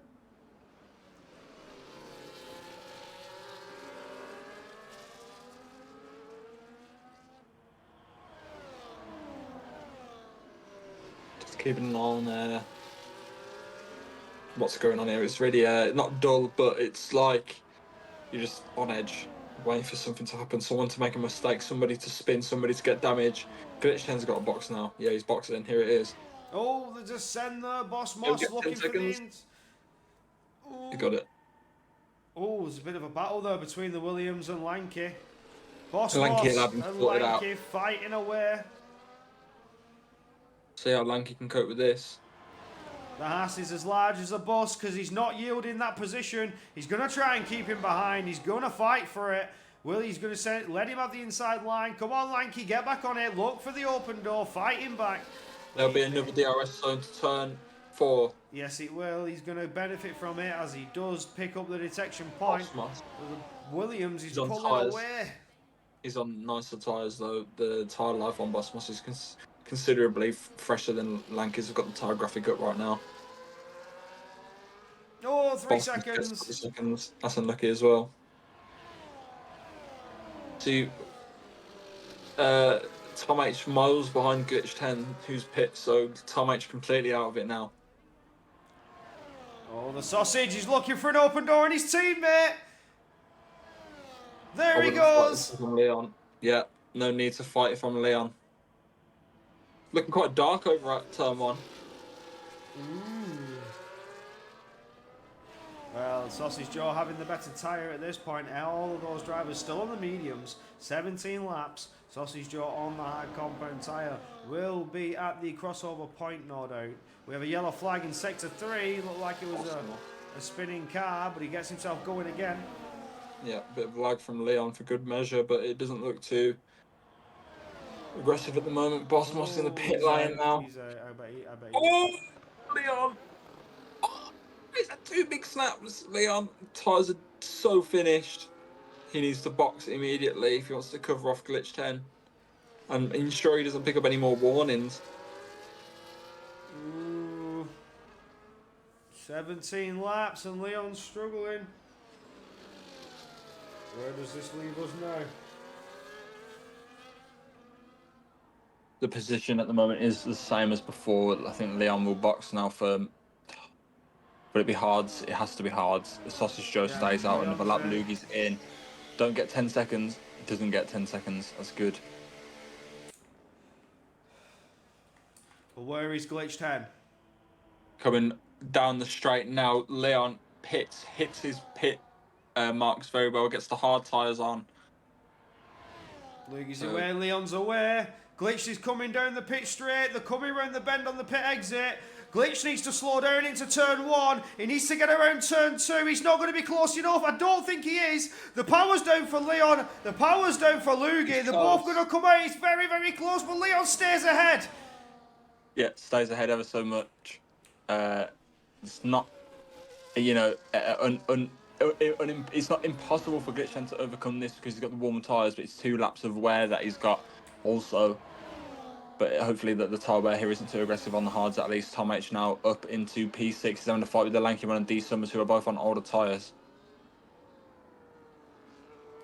Just keeping an eye on what's going on here. It's really not dull, but it's like you're just on edge, waiting for something to happen, someone to make a mistake, somebody to spin, somebody to get damage. Glitch 10's got a box now. Yeah, he's boxing. Here it is. Oh, the descend there. Boss He'll Moss get 10 looking for the seconds. ins. You got it. Oh, there's a bit of a battle there between the Williams and Lanky. Boss Lanky will Moss have him and sorted out. Lanky fighting away. See how Lanky can cope with this. The Haas is as large as a bus because he's not yielding that position. He's going to try and keep him behind. He's going to fight for it. He's going to let him have the inside line. Come on, Lanky, get back on it. Look for the open door. Fight him back. There'll be another DRS zone to turn 4. Yes, it will. He's going to benefit from it as he does pick up the detection point. Williams is pulling tyres. away. He's on nicer tyres though. The tyre life on Bosmos is considerably fresher than Lanky's. Have got the tyre graphic up right now. Oh, 3 Bosmos gets seconds. 3 seconds. That's unlucky as well. See, Tom H miles behind Glitch 10, who's pit, so Tom H completely out of it now. Oh, the sausage is looking for an open door and his teammate. There he goes. From Leon. Yeah, no need to fight it from Leon. Looking quite dark over at turn 1. Well, Sausage Joe having the better tyre at this point. All of those drivers still on the mediums. 17 laps. Sausage Joe on the hard compound tyre will be at the crossover point, no doubt. We have a yellow flag in sector 3. Looked like it was a spinning car, but he gets himself going again. Yeah, a bit of lag from Leon for good measure, but it doesn't look too Aggressive at the moment. Boss Moss in the pit lane now. He's I bet he. Oh, Leon! Oh, he's had 2 big snaps. Leon, tyres are so finished. He needs to box immediately if he wants to cover off Glitch 10. And ensure he doesn't pick up any more warnings. Ooh. 17 laps and Leon's struggling. Where does this leave us now? The position at the moment is the same as before. I think Leon will box now for... But it'd be hard. It has to be hard. The Sausage Joe stays out. Another lap. Lugie's in. Don't get 10 seconds. Doesn't get 10 seconds. That's good. But where is Glitch 10? Coming down the straight now. Leon hits his pit marks very well. Gets the hard tyres on. Lugie's aware, Leon's aware. Glitch is coming down the pit straight. They're coming around the bend on the pit exit. Glitch needs to slow down into turn 1. He needs to get around turn 2. He's not going to be close enough. I don't think he is. The power's down for Leon. The power's down for Lugie. They're both going to come out. It's very, very close, but Leon stays ahead. Yeah, stays ahead ever so much. It's not, you know, it's not impossible for Glitch to overcome this because he's got the warmer tyres, but it's 2 laps of wear that he's got also. But hopefully that the tyre wear here isn't too aggressive on the hards at least. Tom H now up into P6. He's having to fight with the Lanky Man and D Summers, who are both on older tyres.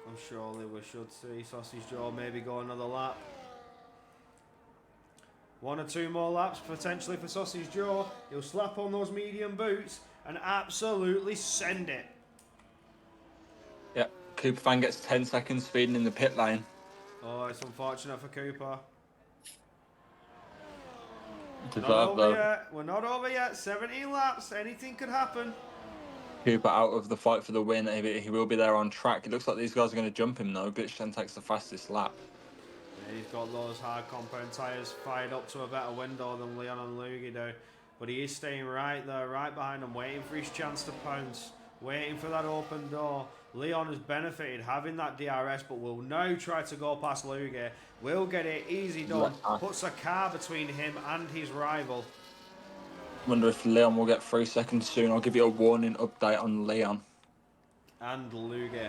I'm surely we should see Sausage Joe maybe go another lap. 1 or 2 more laps potentially for Sausage Joe. He'll slap on those medium boots and absolutely send it. Yeah, Cooper Fan gets 10 seconds speeding in the pit lane. Oh, it's unfortunate for Cooper. Deserved though. Yet. We're not over yet. 17 laps. Anything could happen. Cooper out of the fight for the win. He will be there on track. It looks like these guys are going to jump him though. Glitch 10 takes the fastest lap. Yeah, he's got those hard compound tyres fired up to a better window than Leon and Lugie do. But he is staying right there, right behind him, waiting for his chance to pounce. Waiting for that open door. Leon has benefited having that DRS, but will now try to go past Lugie. Will get it easy done. Puts a car between him and his rival. Wonder if Leon will get 3 seconds soon. I'll give you a warning update on Leon. And Lugie.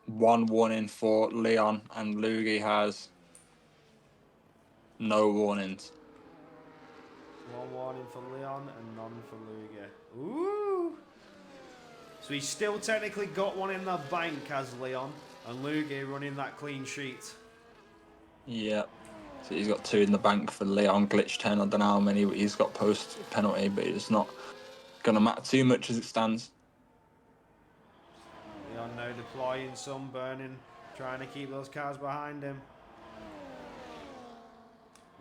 1 warning for Leon, and Lugie has no warnings. 1 warning for Leon and none for Lugie. Ooh! So he's still technically got one in the bank as Leon, and Lugie running that clean sheet. Yep. So he's got 2 in the bank for Leon. Glitch 10, I don't know how many he's got post penalty, but it's not going to matter too much as it stands. Leon now deploying some, burning, trying to keep those cars behind him.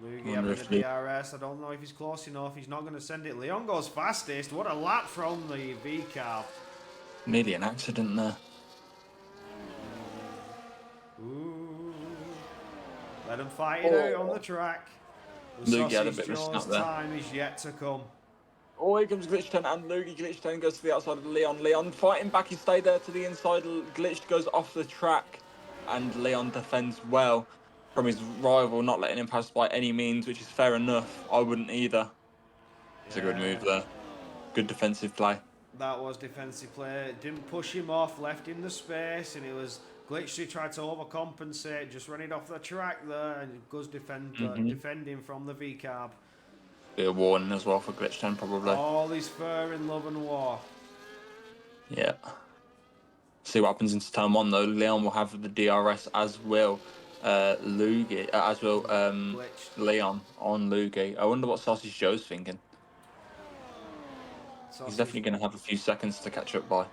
Lugie having the DRS. I don't know if he's close enough. He's not going to send it. Leon goes fastest. What a lap from the V-car. Nearly an accident there. Ooh. Let him fight it out on the track. Lugie had a bit of a snap there. Time is yet to come. Oh, here comes Glitch 10 and Lugie. Glitch 10 goes to the outside of Leon. Leon fighting back. He stayed there to the inside. Glitch goes off the track and Leon defends well from his rival, not letting him pass by any means, which is fair enough. I wouldn't either. It's a good move there. Good defensive play. That was defensive play. Didn't push him off, left him the space, and it was Glitch who tried to overcompensate, just running off the track there, and goes defending from the V-carb. Bit of warning as well for Glitch 10 probably. All is fair in love and war. Yeah. See what happens into turn 1 though. Leon will have the DRS as will Lugie, as will Leon on Lugie. I wonder what Sausage Joe's thinking. He's definitely going to have a few seconds to catch up by.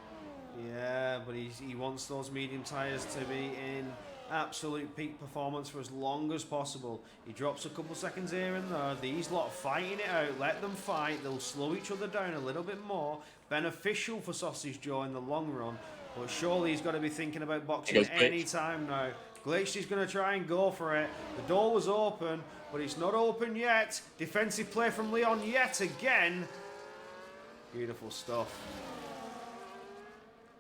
Yeah, but he wants those medium tyres to be in absolute peak performance for as long as possible. He drops a couple seconds here and there. These lot fighting it out. Let them fight. They'll slow each other down a little bit more. Beneficial for Sausage Joe in the long run. But surely he's got to be thinking about boxing any time now. Glitch is going to try and go for it. The door was open, but it's not open yet. Defensive play from Leon yet again. Beautiful stuff.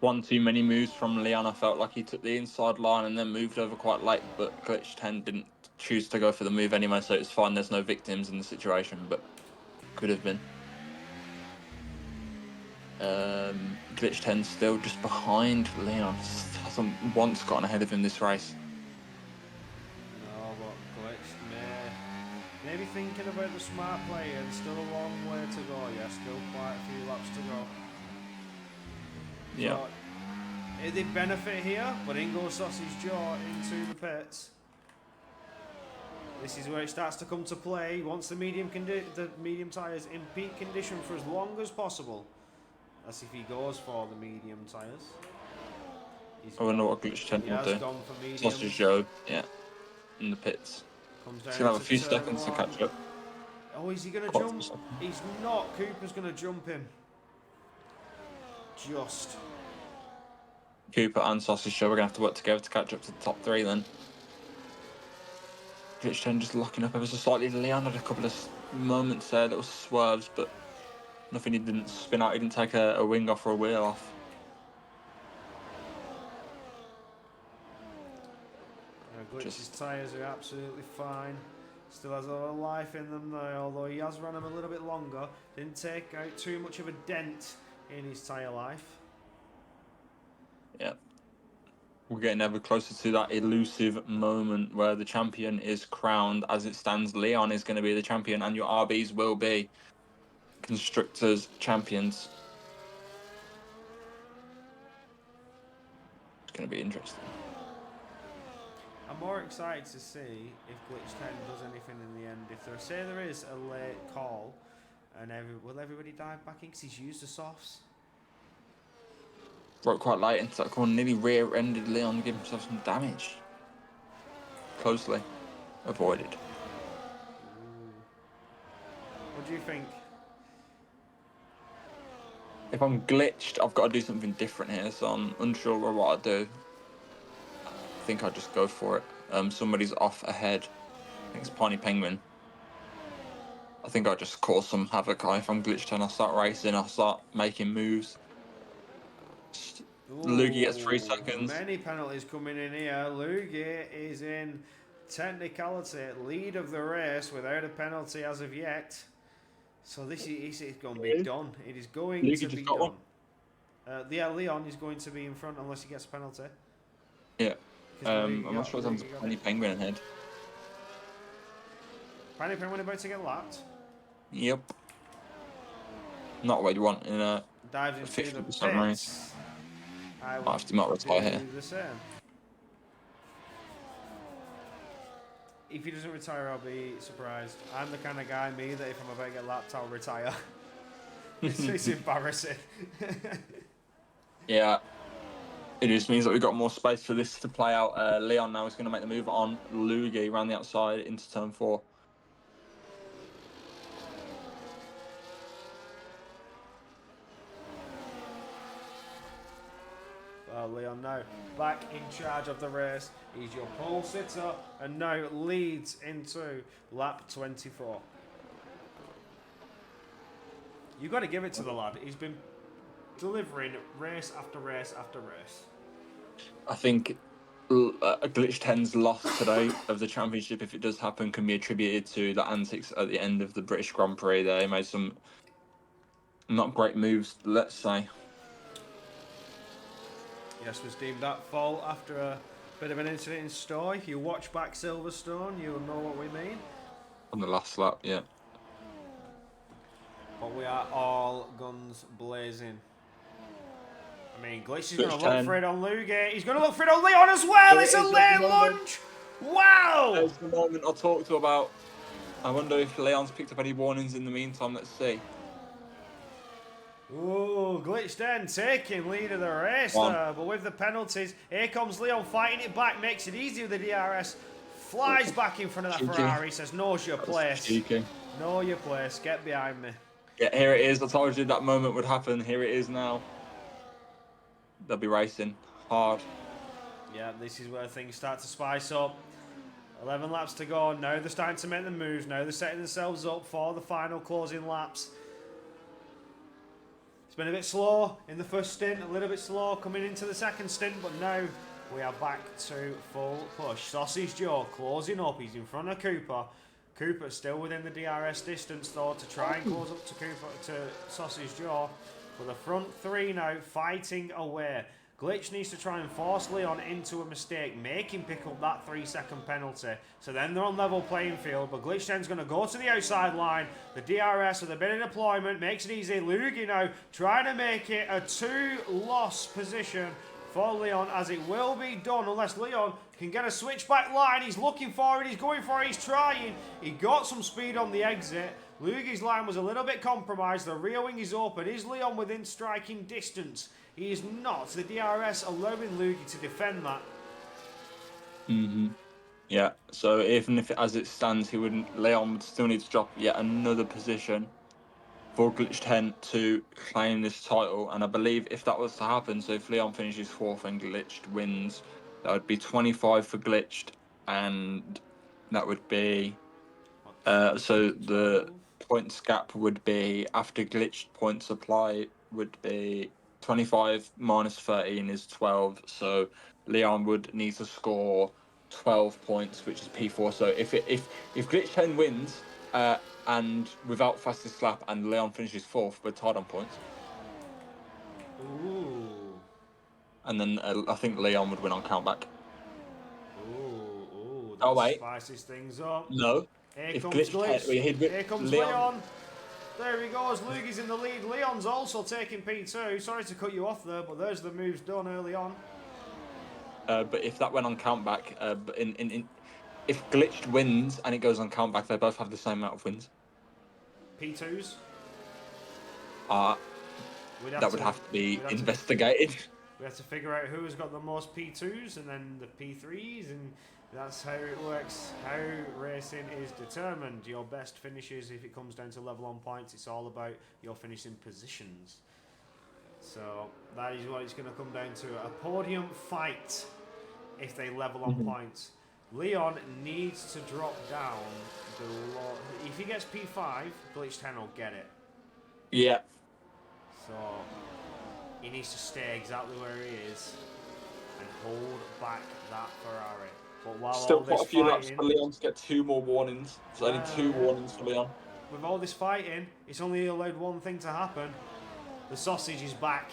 one too many moves from Leon. I felt like he took the inside line and then moved over quite late, but Glitch 10 didn't choose to go for the move anyway, so it's fine. There's no victims in the situation, but could have been. Glitch 10 still just behind Leon. Hasn't once gotten ahead of him this race. No, but Glitch maybe thinking about the smart play, and still a long way to go. Yeah, still quite a few laps to go. Yeah. So, it did benefit here, but in goes Sausage Jaw into the pits. This is where it starts to come to play. He wants the medium tyres in peak condition for as long as possible. That's if he goes for the medium tyres. I wonder what Glitch 10 He will has do. gone for mediums. Sausage Joe, yeah, in the pits. Comes He's down going to have a to few turn seconds to one. catch up. Oh, is he going to Quite a jump? few seconds. He's not. Cooper's going to jump him. Just. Cooper and Sausage Joe are going to have to work together to catch up to the top 3 then. Glitch 10 just locking up ever so slightly. Leon had a couple of moments there, little swerves, but nothing. He didn't spin out, he didn't take a wing off or a wheel off. Glitch's tyres are absolutely fine. Still has a lot of life in them though, although he has run them a little bit longer. Didn't take out too much of a dent in his tyre life. Yeah. We're getting ever closer to that elusive moment where the champion is crowned. As it stands, Leon is going to be the champion and your RBs will be Constructors champions. It's going to be interesting. I'm more excited to see if Glitch 10 does anything in the end. If there is a late call, and will everybody dive back in because he's used the softs? Broke quite late into that corner, nearly rear-ended Leon, gave himself some damage. Closely avoided. Ooh. What do you think? If I'm glitched, I've got to do something different here, so I'm unsure of what I do. I think I'll just go for it. Somebody's off ahead. I think it's Piney Penguin. I think I'll just cause some havoc. If I'm glitched and I'll start racing, I'll start making moves. Loogie gets 3 seconds. Many penalties coming in here. Loogie is in technicality lead of the race without a penalty as of yet. So this is going to be done. It is going Loogie to just be got done. one. Yeah, Leon is going to be in front unless he gets a penalty. Yeah. I'm not sure there's Piney Penguin ahead. Piney Penguin about to get lapped. Yep. Not what you want in a Dives into the 50% race. pits. I Might have to not retire here. do the same. If he doesn't retire, I'll be surprised. I'm the kind of guy, me, that if I'm about to get lapped, I'll retire. it's embarrassing. Yeah. It just means that we've got more space for this to play out. Leon now is going to make the move on Loogie around the outside into turn 4. Well, Leon now back in charge of the race. He's your pole sitter and now leads into lap 24. You've got to give it to the lad. He's been delivering race after race after race. I think Glitch 10's loss today of the championship, if it does happen, can be attributed to the antics at the end of the British Grand Prix. They made some not great moves, let's say. Yes, was deemed that fault after a bit of an incident in Stowe. If you watch back Silverstone, you'll know what we mean. On the last lap, yeah. But we are all guns blazing. I mean, Glitch is going to look 10. for it on Lugate. He's going to look for it on Leon as well. It's a late lunge. Wow. There's the moment I talked about. I wonder if Leon's picked up any warnings in the meantime. Let's see. Ooh, Glitch 10 taking lead of the race there. But with the penalties, here comes Leon fighting it back. Makes it easy with the DRS. Flies back in front of that Ferrari. Says, knows your place. Cheeky. Know your place. Get behind me. Yeah, here it is. I told you that moment would happen. Here it is now. They'll be racing hard. Yeah, this is where things start to spice up. 11 laps to go. Now they're starting to make the moves. Now they're setting themselves up for the final closing laps. It's been a bit slow in the first stint, a little bit slow coming into the second stint, but now we are back to full push. Sausage Joe closing up. He's in front of Cooper. Cooper still within the DRS distance though to try and close up to Sausage Joe. But the front three now fighting away. Glitch needs to try and force Leon into a mistake, make him pick up that 3-second penalty. So then they're on level playing field, but Glitch then's going to go to the outside line. The DRS with a bit of deployment makes it easy. Lugi now trying to make it a 2-loss position for Leon, as it will be done unless Leon can get a switchback line. He's looking for it, he's going for it, he's trying. He got some speed on the exit. Lugi's line was a little bit compromised. The rear wing is open. Is Leon within striking distance? He is not. The DRS allowing Lugi to defend that. Yeah, so even if as it stands, Leon would still need to drop yet another position for Glitch 10 to claim this title. And I believe if that was to happen, so if Leon finishes 4th and Glitched wins, that would be 25 for Glitched, and that would be so the points gap would be, after Glitched points apply, would be 25 minus 13 is 12. So Leon would need to score 12 points, which is P4. So if Glitch 10 wins and without fastest lap, and Leon finishes 4th, but tied on points. Ooh. And then I think Leon would win on countback. Ooh, that Oh, wait. spices things up. No. Here If comes Glitch Glitch. Here comes Leon. Leon. There he goes. Lugi's in the lead. Leon's also taking P2. Sorry to cut you off there, but there's the moves done early on. But if that went on countback, if Glitched wins and it goes on countback, they both have the same amount of wins. P2s? That would have to be investigated. We have to figure out who has got the most P2s and then the P3s, and that's how it works, how racing is determined. Your best finishes, if it comes down to level on points, it's all about your finishing positions. So that is what it's going to come down to, a podium fight if they level on points. Leon needs to drop down below. If he gets P5, Glitch 10 will get it. Yeah. So he needs to stay exactly where he is and hold back that Ferrari. But while Still all quite this a few fighting, laps for Leon to get 2 more warnings. So only 2 warnings for Leon. with all this fighting, it's only allowed one thing to happen. The sausage is back.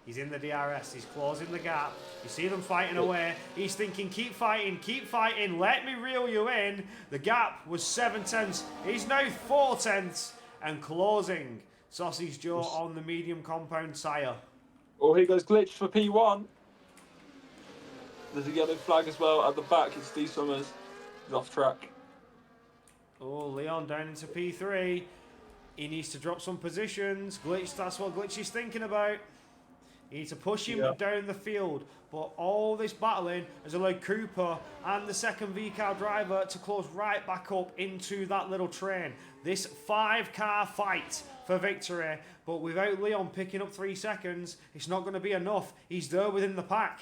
He's in the DRS, he's closing the gap. You see them fighting away. He's thinking, keep fighting, let me reel you in. The gap was 7 tenths. He's now 4 tenths and closing. Sausage Joe on the medium compound tyre. Oh, here goes Glitch for P1. There's a yellow flag as well at the back. It's D Summers. He's off track. Oh, Leon down into P3. He needs to drop some positions. Glitch, that's what Glitch is thinking about. You need to push him down the field, but all this battling has allowed Cooper and the second V-car driver to close right back up into that little train. This 5-car fight for victory, but without Leon picking up 3 seconds, it's not going to be enough. He's there within the pack.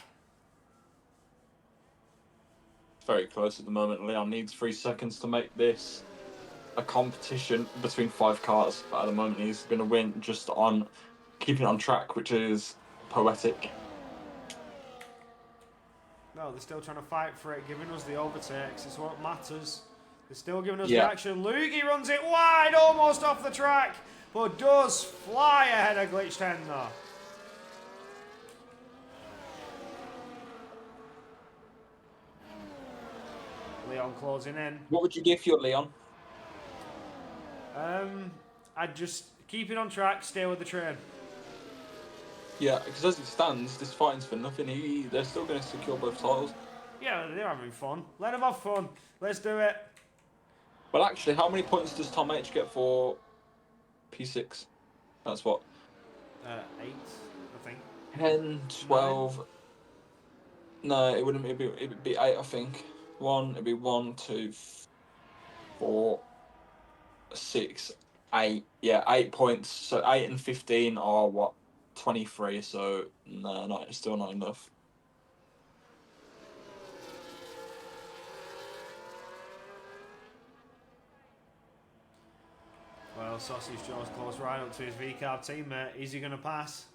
It's very close at the moment. Leon needs 3 seconds to make this a competition between 5 cars, but at the moment he's going to win just on keeping it on track, which is poetic. No, they're still trying to fight for it, giving us the overtakes. It's what matters. They're still giving us the action. Lugi runs it wide, almost off the track, but does fly ahead of Glitch 10 though. Leon closing in. What would you give your Leon? I'd just keep it on track, stay with the train. Yeah, because as it stands, this fighting's for nothing. They're still going to secure both titles. Yeah, they're having fun. Let them have fun. Let's do it. Well, actually, how many points does Tom H get for P6? That's what? 8, I think. 10, 12. No, it wouldn't. It'd be 8, I think. It'd be 1, 2, 4, 6, 8. Yeah, 8 points. So 8 and 15 are what? 23. So no, it's still not enough. Well, Sausage Jaw's close right up to his V-Carb teammate. Is he going to pass?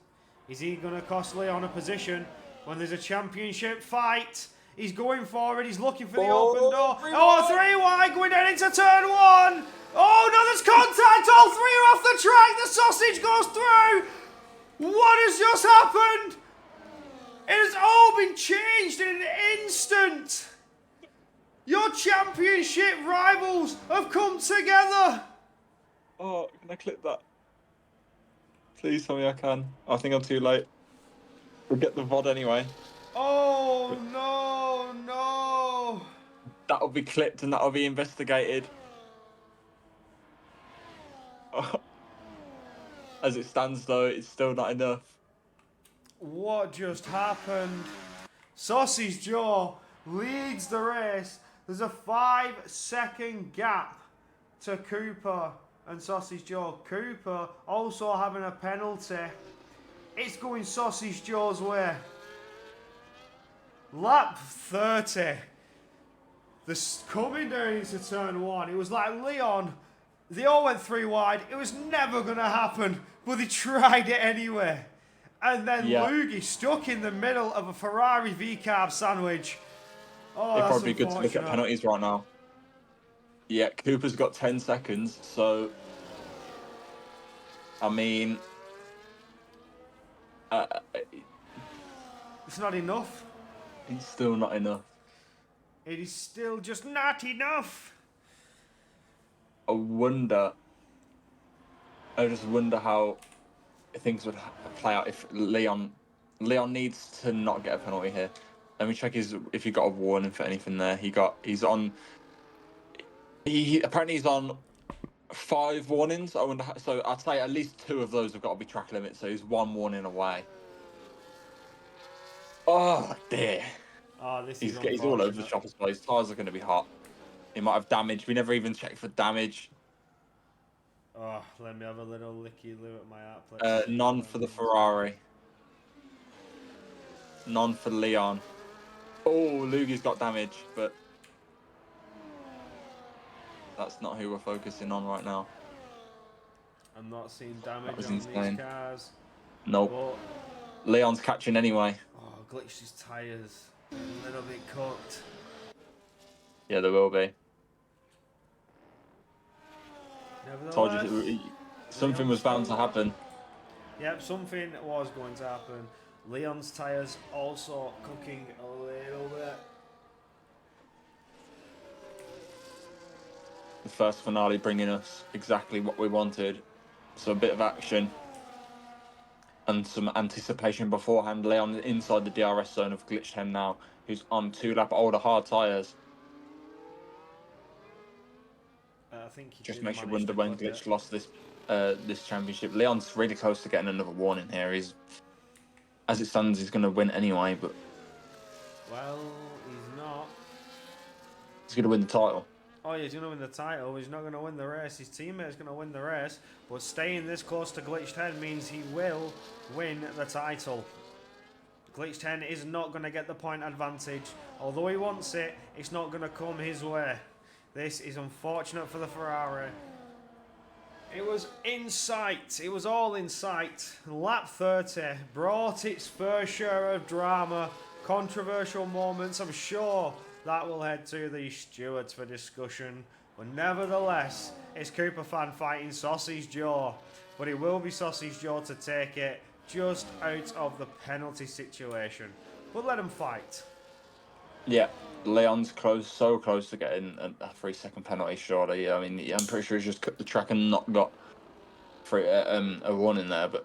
Is he going to cost Leon a position when there's a championship fight? He's going for it. He's looking for the open door. Three wide going down into turn one. Oh, no, there's contact. All three are off the track. The sausage goes through. What has just happened? It has all been changed in an instant. Your championship rivals have come together. Oh, can I clip that? Please tell me I can. I think I'm too late. We'll get the VOD anyway. Oh, no. That'll be clipped and that'll be investigated. As it stands, though, it's still not enough. What just happened? Sausage Jaw leads the race. There's a 5-second gap to Cooper and Sausage Jaw. Cooper also having a penalty. It's going Sausage Jaw's way. Lap 30. Coming down into turn one. It was like Leon. They all went three wide. It was never going to happen, but they tried it anyway. And then Loogie stuck in the middle of a Ferrari V-Carb sandwich. Oh, It'd that's probably be good to look at penalties right now. Yeah, Cooper's got 10 seconds, so... I mean... it's not enough. It's still not enough. It is still just not enough. I just wonder how things would play out if Leon needs to not get a penalty here. Let me check if he got a warning for anything there. He apparently he's on 5 warnings. I wonder so I'd say at least 2 of those have got to be track limits. So he's 1 warning away. Oh dear. Oh, he's all over the shop as well. His tyres are going to be hot. He might have damage. We never even checked for damage. Oh, let me have a little licky-loo at my app. None for the Ferrari. None for Leon. Oh, Lugie's got damage, but that's not who we're focusing on right now. I'm not seeing damage on insane. these cars. Nope. But... Leon's catching anyway. Oh, glitched his tyres. A little bit cooked. Yeah, there will be. Told Nevertheless, you something was bound to happen. Yep, something was going to happen. Leon's tyres also cooking a little bit. The first finale bringing us exactly what we wanted. So a bit of action and some anticipation beforehand. Leon inside the DRS zone of Glitched Hen now, who's on 2 lap older hard tyres. I think he Just did makes you manage wonder to when clip Glitch it. lost this championship. Leon's really close to getting another warning here. As it stands, he's going to win anyway, but Well, he's not. he's going to win the title. Oh, yeah, he's going to win the title. He's not going to win the race. His teammate's going to win the race. But staying this close to Glitched Hen means he will win the title. Glitched Hen is not going to get the point advantage. Although he wants it, it's not going to come his way. This is unfortunate for the Ferrari. It was in sight. It was all in sight. Lap 30 brought its fair share of drama, controversial moments. I'm sure that will head to the stewards for discussion. But nevertheless, it's Cooper fan fighting Sausage Jaw. But it will be Sausage Jaw to take it just out of the penalty situation. But let him fight. Yeah, Leon's so close to getting a 3-second penalty, surely. I mean, I'm pretty sure he's just cut the track and not got a warning there, but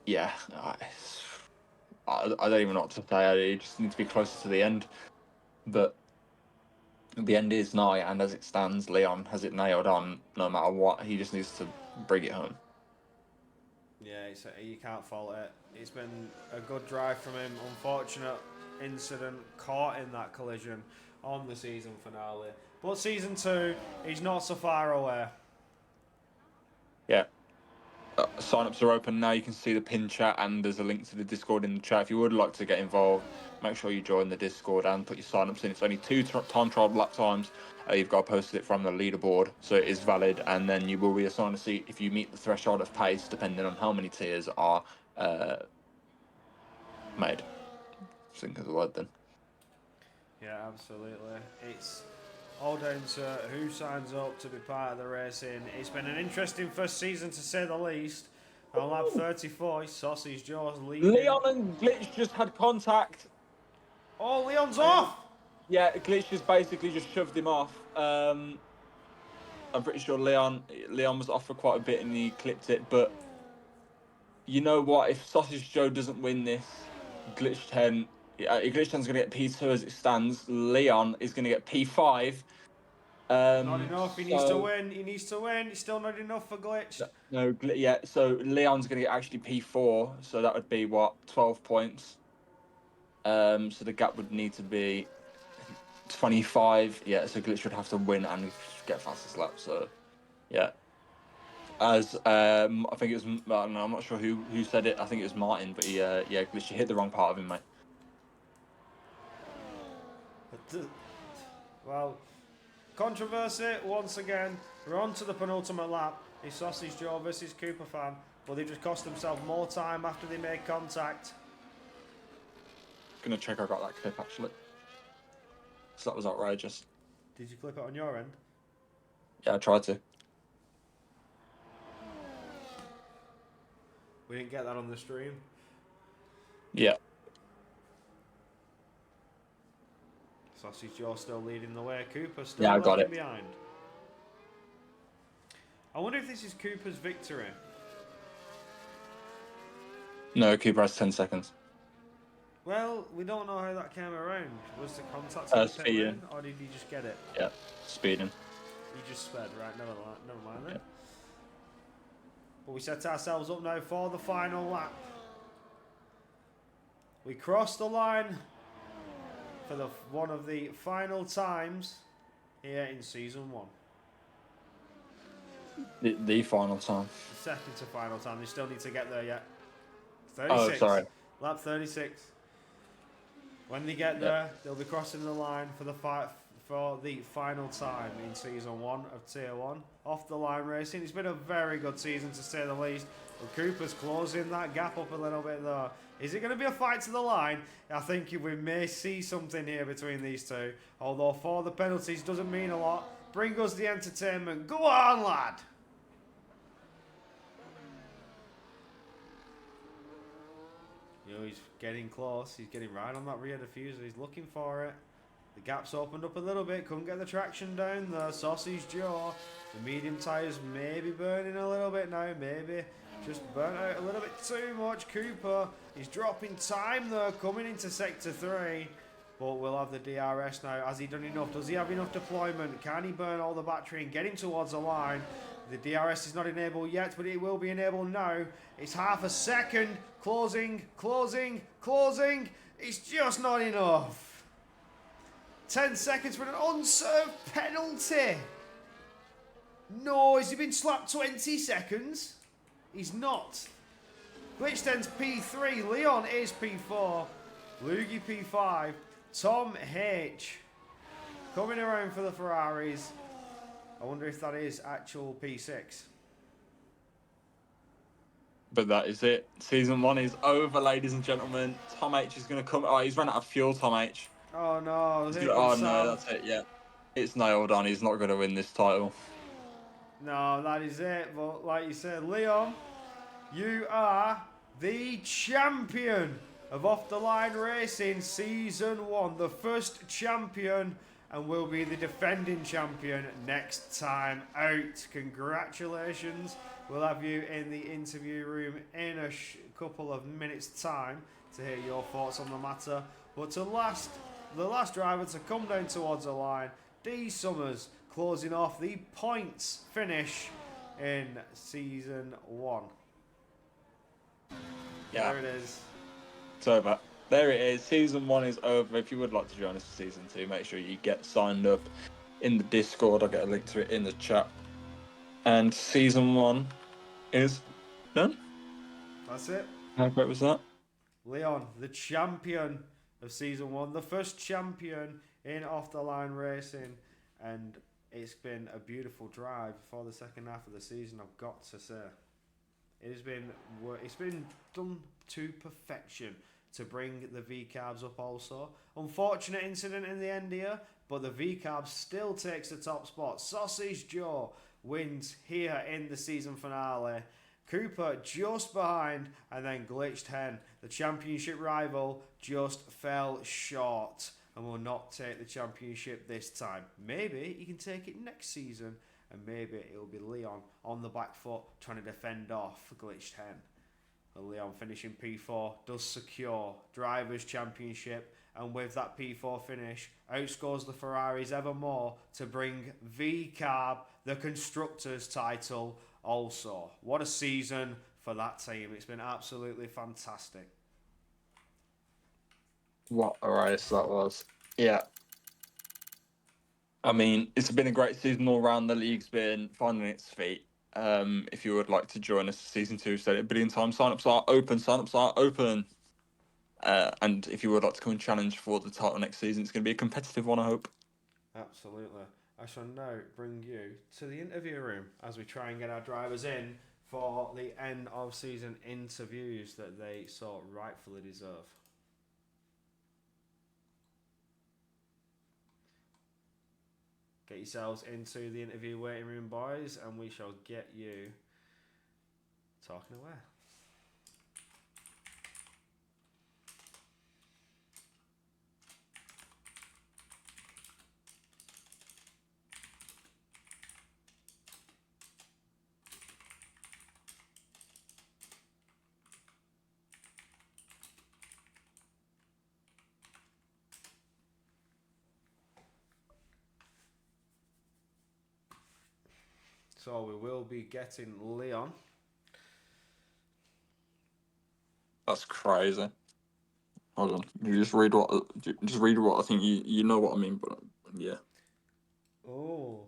yeah, I don't even know what to say. He just needs to be closer to the end. But the end is nigh, and as it stands, Leon has it nailed on no matter what. He just needs to bring it home. Yeah, you can't fault it. It's been a good drive from him. Unfortunate incident caught in that collision on the season finale. But season 2, he's not so far away. Yeah. Sign-ups are open now. You can see the pin chat, and there's a link to the Discord in the chat. If you would like to get involved, make sure you join the Discord and put your sign-ups in. It's only 2 time trial lap times You've got to post it from the leaderboard, so it is valid, and then you will be assigned a seat if you meet the threshold of pace, depending on how many tiers are made. Think of the word then. Yeah, absolutely. It's all down to who signs up to be part of the racing. It's been an interesting first season to say the least. On lap 34, Sausage Joe's leading. Leon and Glitch just had contact. Oh, Leon's off! Yeah, Glitch just basically just shoved him off. I'm pretty sure Leon was off for quite a bit and he clipped it, but you know what? If Sausage Joe doesn't win this, Glitch 10, Glitch 10's going to get P2 as it stands. Leon is going to get P5. Not enough. He needs to win. He needs to win. It's still not enough for Glitch. No, yeah. So Leon's going to get actually P4. So that would be what, 12 points. So the gap would need to be 25. Yeah. So Glitch would have to win and get fastest lap. So yeah. As I think it was, I'm not sure who said it. I think it was Martin, but he, Glitch, you hit the wrong part of him, mate. Well, controversy once again. We're on to the penultimate lap. It's Sausage Joe versus Cooper Fan, but they just cost themselves more time after they made contact. Gonna check I got that clip actually. So that was outrageous. Did you clip it on your end? Yeah, I tried to. We didn't get that on the stream. Yeah. Sausage Joe still leading the way. Cooper still Yeah, I got lurking it. behind. I wonder if this is Cooper's victory. No, Cooper has 10 seconds. Well, we don't know how that came around. Was the contact in the pit speeding. lane, or did he just get it? Yeah, speeding. He just sped, right? Never mind then. Yeah. But we set ourselves up now for the final lap. We crossed the line for one of the final times here in season 1. The final time. The second to final time. They still need to get there yet. Oh, 36. sorry. Lap 36. When they get there, they'll be crossing the line for the final time in season 1 of Tier 1. Off the line racing. It's been a very good season to say the least. But Cooper's closing that gap up a little bit though. Is it going to be a fight to the line? I think we may see something here between these two. Although for the penalties doesn't mean a lot. Bring us the entertainment. Go on, lad! He's getting close. He's getting right on that rear diffuser. He's looking for it. The gap's opened up a little bit. Couldn't get the traction down there. Sausage Joe. The medium tyres may be burning a little bit now. Maybe just burnt out a little bit too much. Cooper is dropping time there. Coming into sector 3. But we'll have the DRS now. Has he done enough? Does he have enough deployment? Can he burn all the battery and get him towards the line? The DRS is not enabled yet, but it will be enabled now. It's half a second. Closing. It's just not enough. 10 seconds for an unserved penalty. No, has he been slapped 20 seconds? He's not. Glitchten's P3. Leon is P4. Loogie P5. Tom H. Coming around for the Ferraris. I wonder if that is actual P6. But that is it. Season 1 is over, ladies and gentlemen. Tom H is going to come. Oh, he's run out of fuel, Tom H. Oh no. Oh no, that's it, yeah. It's nailed on. He's not going to win this title. No, that is it. But like you said, Leon, you are the champion of Off the Line Racing Season 1. The first champion and will be the defending champion next time out. Congratulations. We'll have you in the interview room in a couple of minutes' time to hear your thoughts on the matter. But the last driver to come down towards the line, D Summers, closing off the points finish in Season 1. Yeah. There it is. It's over. There it is. Season 1 is over. If you would like to join us for Season 2, make sure you get signed up in the Discord. I'll get a link to it in the chat. And Season 1 is done. That's it. How great was that? Leon, the champion of Season 1, the first champion in Off the Line Racing. and it's been a beautiful drive for the second half of the season, I've got to say. It's been done to perfection to bring the V-Carbs up also. Unfortunate incident in the end here, but the V-Carbs still takes the top spot. Sausage Joe wins here in the season finale. Cooper just behind, and then Glitched Hen, the championship rival, just fell short and will not take the championship this time. Maybe he can take it next season, and maybe it'll be Leon on the back foot trying to defend off Glitched Hen. But Leon finishing P4 does secure Drivers' Championship, and with that P4 finish, outscores the Ferraris ever more to bring V-Carb the Constructors' title also. What a season for that team. It's been absolutely fantastic. What a race that was. Yeah. I mean, it's been a great season all round. The league's been finding its feet. If you would like to join us for season 2, said it a billion times, sign-ups are open. And if you would like to come and challenge for the title next season, it's going to be a competitive one, I hope. Absolutely. I shall now bring you to the interview room as we try and get our drivers in for the end of season interviews that they so rightfully deserve. Get yourselves into the interview waiting room, boys, and we shall get you talking away. So we will be getting Leon. That's crazy. Hold on. You just read what I think you know what I mean, but yeah. Oh.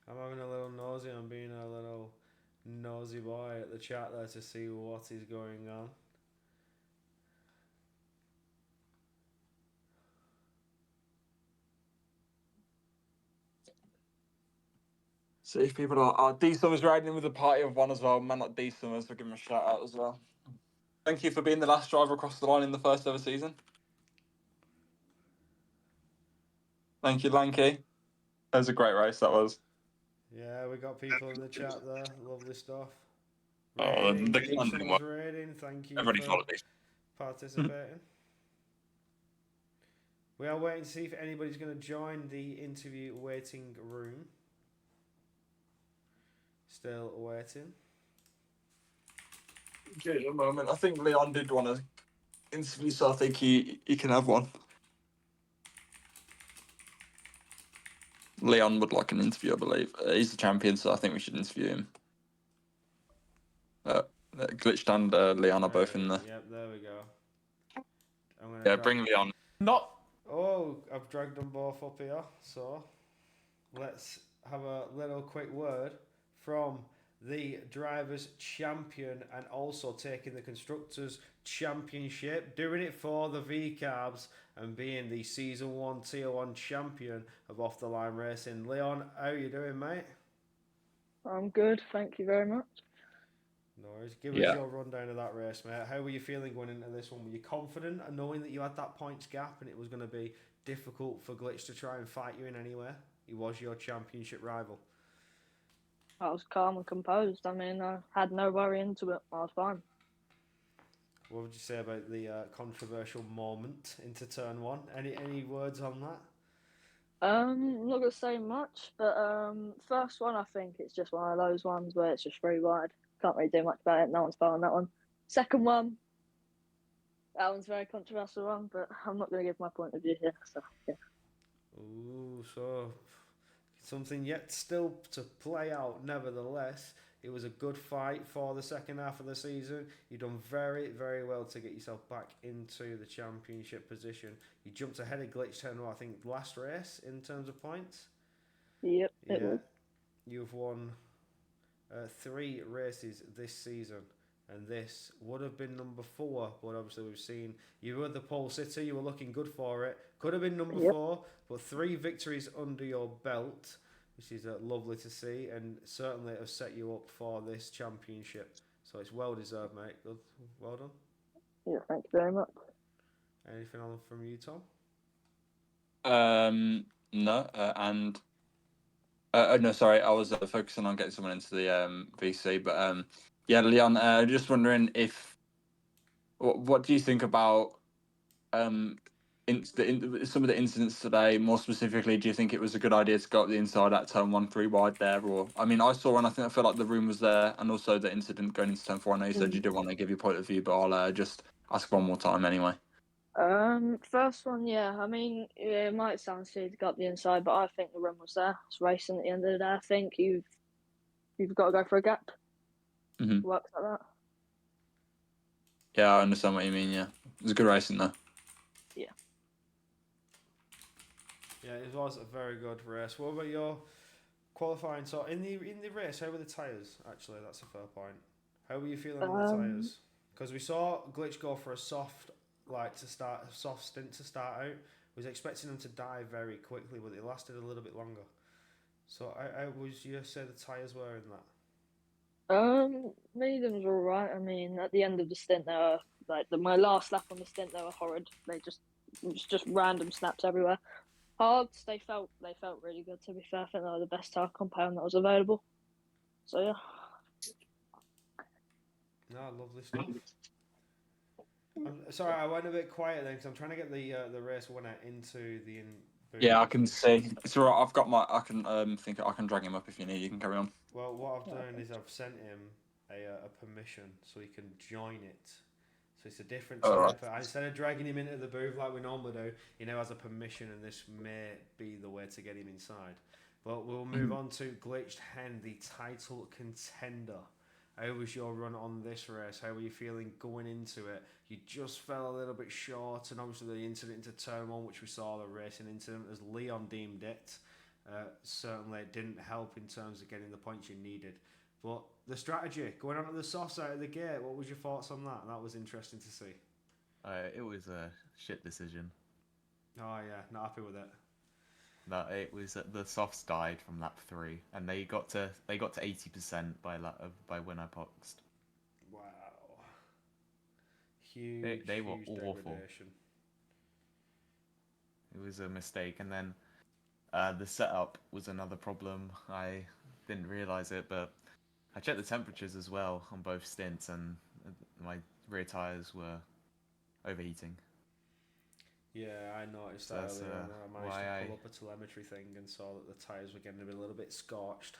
I'm having a little nosy. I'm being a little nosy boy at the chat there to see what is going on. See if people are D Summers riding in with a party of one as well. Man, like D Summers, we'll give him a shout out as well. Thank you for being the last driver across the line in the first ever season. Thank you, Lanky. That was a great race, that was. Yeah, we got people in the chat there. Lovely stuff. Oh, Raiding, the D clan didn't Summers work. raiding. Thank you Everybody for followed these. participating. We are waiting to see if anybody's going to join the interview waiting room. Still waiting. Okay, a moment. I think Leon did want to interview, so I think he can have one. Leon would like an interview, I believe. He's the champion, so I think we should interview him. Glitched and Leon are both in there. Yep, there we go. Yeah, bring Leon. Not. Oh, I've dragged them both up here. So let's have a little quick word from the drivers' champion and also taking the constructors' championship, doing it for the V-Carbs and being the season 1 tier 1 champion of Off the Line Racing. Leon, how you doing, mate? I'm good, thank you very much. No worries. Give us your rundown of that race, mate. How were you feeling going into this one? Were you confident and knowing that you had that points gap and it was going to be difficult for Glitch to try and fight you in anywhere? He was your championship rival. I was calm and composed. I mean, I had no worry into it. I was fine. What would you say about the controversial moment into turn 1? Any words on that? I'm not gonna say much, but first one I think it's just one of those ones where it's just free wide. Can't really do much about it. No one's following that one. Second one, that one's a very controversial one, but I'm not gonna give my point of view here. So yeah. Ooh, so something yet still to play out. Nevertheless, it was a good fight for the second half of the season. You've done very, very well to get yourself back into the championship position. You jumped ahead of Glitch 10, I think, last race in terms of points. Yep, it was. You've won 3 races this season, and this would have been number 4, but obviously we've seen you were the pole sitter, you were looking good for it. Could have been number Yep. 4, but 3 victories under your belt, which is lovely to see, and certainly have set you up for this championship. So it's well deserved, mate. Good, well done. Yeah, thank you very much. Anything on from you, Tom? No, and no, sorry, I was focusing on getting someone into the VC, but yeah, Leon, just wondering if what do you think about some of the incidents today? More specifically, do you think it was a good idea to go up the inside at turn 1 3 wide there, or I mean, I saw one. I feel like the room was there, and also the incident going into turn 4. I know you said you didn't want to give your point of view, but I'll just ask one more time anyway. First one, yeah. I mean, yeah, it might sound silly to go up the inside, but I think the run was there. It's racing at the end of the day. I think you've got to go for a gap. Mhm. Works like that. Yeah, I understand what you mean. Yeah, it was a good racing though. Yeah, it was a very good race. What about your qualifying? So in the race, how were the tyres? Actually, that's a fair point. How were you feeling on the tyres? Because we saw Glitch go for a soft stint to start out. Was expecting him to die very quickly, but it lasted a little bit longer. So how was you say the tyres were in that? Mediums were alright. I mean, at the end of the stint, they were my last lap on the stint. They were horrid. It was just random snaps everywhere. Hards, they felt really good. To be fair, I think they were the best tire compound that was available. So yeah. No, lovely stuff. I'm sorry, I went a bit quiet then because I'm trying to get the race winner into the booth. Yeah, I can see. It's all right. I've got my. I can think I can drag him up if you need. You can carry on. Well, what I've done is I've sent him a permission so he can join it. So it's a different type. Right. Instead of dragging him into the booth like we normally do, he now has a permission, and this may be the way to get him inside. But we'll move on to Glitched Hen, the title contender. How was your run on this race? How were you feeling going into it? You just fell a little bit short, and obviously the incident into turn 1, which we saw the racing incident, as Leon deemed it, certainly didn't help in terms of getting the points you needed. But the strategy, going on to the soft side of the gate, what was your thoughts on that? That was interesting to see. It was a shit decision. Oh yeah, not happy with it. No, it was the softs died from lap 3, and they got to 80% by when I boxed. Wow, huge. They were huge awful. degradation. It was a mistake, and then the setup was another problem. I didn't realize it, but I checked the temperatures as well on both stints, and my rear tires were overheating. Yeah, I noticed So that that's, earlier on. I managed why to pull up a telemetry thing and saw that the tyres were getting a little bit scorched.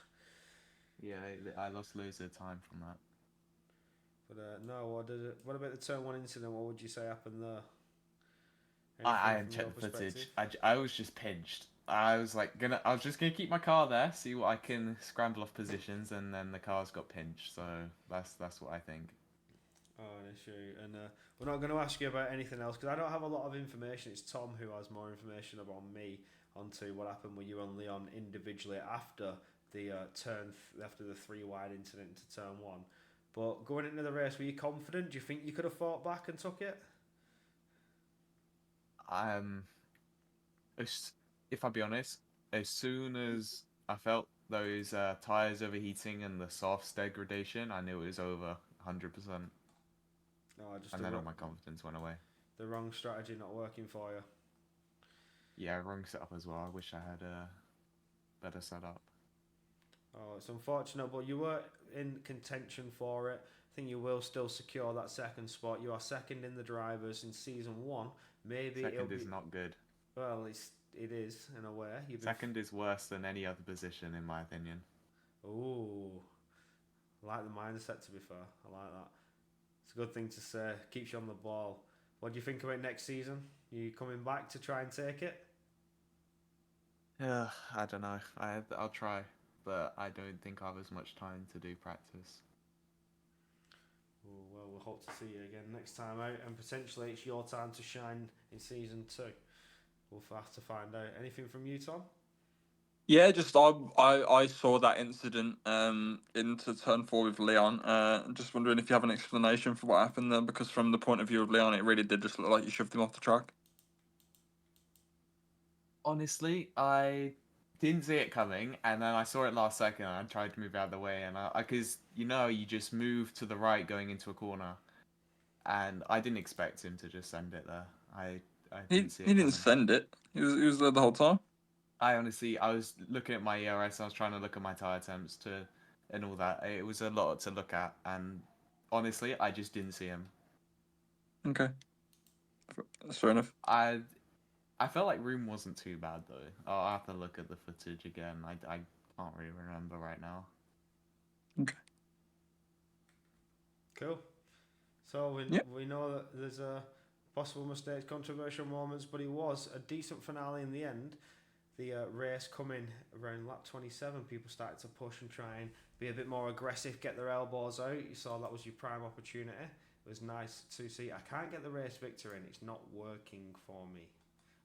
Yeah, I lost loads of time from that. But no, what about the turn 1 incident? What would you say happened there? I Anything hadn't from your checked the footage. perspective? I was just pinched. I was just gonna keep my car there, see what I can scramble off positions, and then the car's got pinched. So that's what I think. Oh, an issue. And we're not going to ask you about anything else because I don't have a lot of information. It's Tom who has more information about me onto what happened with you and Leon individually after the after the 3 wide incident into turn 1. But going into the race, were you confident? Do you think you could have fought back and took it? If I be honest, as soon as I felt those tires overheating and the softs degradation, I knew it was over 100%. No, just And then all my confidence went away. the wrong strategy not working for you. Yeah, wrong setup as well. I wish I had a better setup. Oh, it's unfortunate, but you were in contention for it. I think you will still secure that second spot. You are second in the drivers in season 1. Maybe Second is not good. Well, it is in a way. Second is worse than any other position, in my opinion. Ooh, I like the mindset. To be fair, I like that. It's a good thing to say. Keeps you on the ball. What do you think about next season? You coming back to try and take it? Yeah, I don't know. I'll try, but I don't think I have as much time to do practice. Ooh, well, we'll hope to see you again next time out, and potentially it's your time to shine in season 2. We'll have to find out. Anything from you, Tom? Yeah, just I saw that incident into turn 4 with Leon. I'm just wondering if you have an explanation for what happened there, because from the point of view of Leon, it really did just look like you shoved him off the track. Honestly, I didn't see it coming, and then I saw it last second, and I tried to move out of the way, and because you just move to the right going into a corner, and I didn't expect him to just send it there. I He didn't see he it didn't coming. send it. He was there the whole time. I was looking at my ERS, I was trying to look at my tire temps and all that. It was a lot to look at, and honestly, I just didn't see him. Okay, that's fair enough. I felt like room wasn't too bad though. I'll have to look at the footage again. I can't really remember right now. Okay. Cool. So Yep. we know that there's a possible mistakes, controversial moments, but it was a decent finale in the end. The race coming around lap 27, people started to push and try and be a bit more aggressive, get their elbows out. You saw that was your prime opportunity. It was nice to see. I can't get the race victor in. It's not working for me.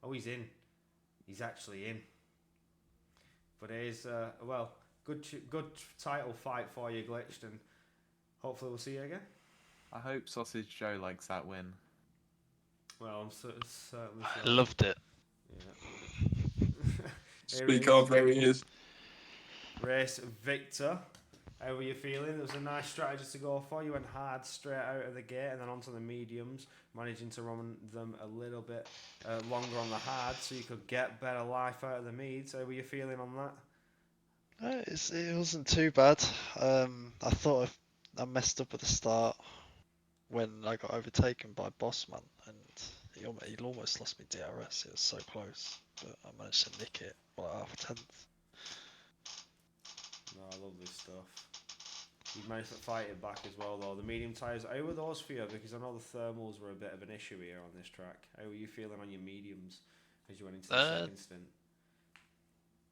Oh, he's in. He's actually in. But it is, good title fight for you, Glitched, and hopefully we'll see you again. I hope Sausage Joe likes that win. Well, I'm certainly I sure. loved it. Yeah. Here Speak it of, is. there he is. Race victor. How were you feeling? It was a nice strategy to go for. You went hard straight out of the gate and then onto the mediums, managing to run them a little bit longer on the hard so you could get better life out of the meads. How were you feeling on that? It wasn't too bad. I thought I messed up at the start when I got overtaken by Bossman, and he almost lost me DRS. It was so close, but I managed to nick it by half a tenth. No, I love this stuff. You managed to fight it back as well, though. The medium tyres, how were those for you? Because I know the thermals were a bit of an issue here on this track. How were you feeling on your mediums as you went into the second stint?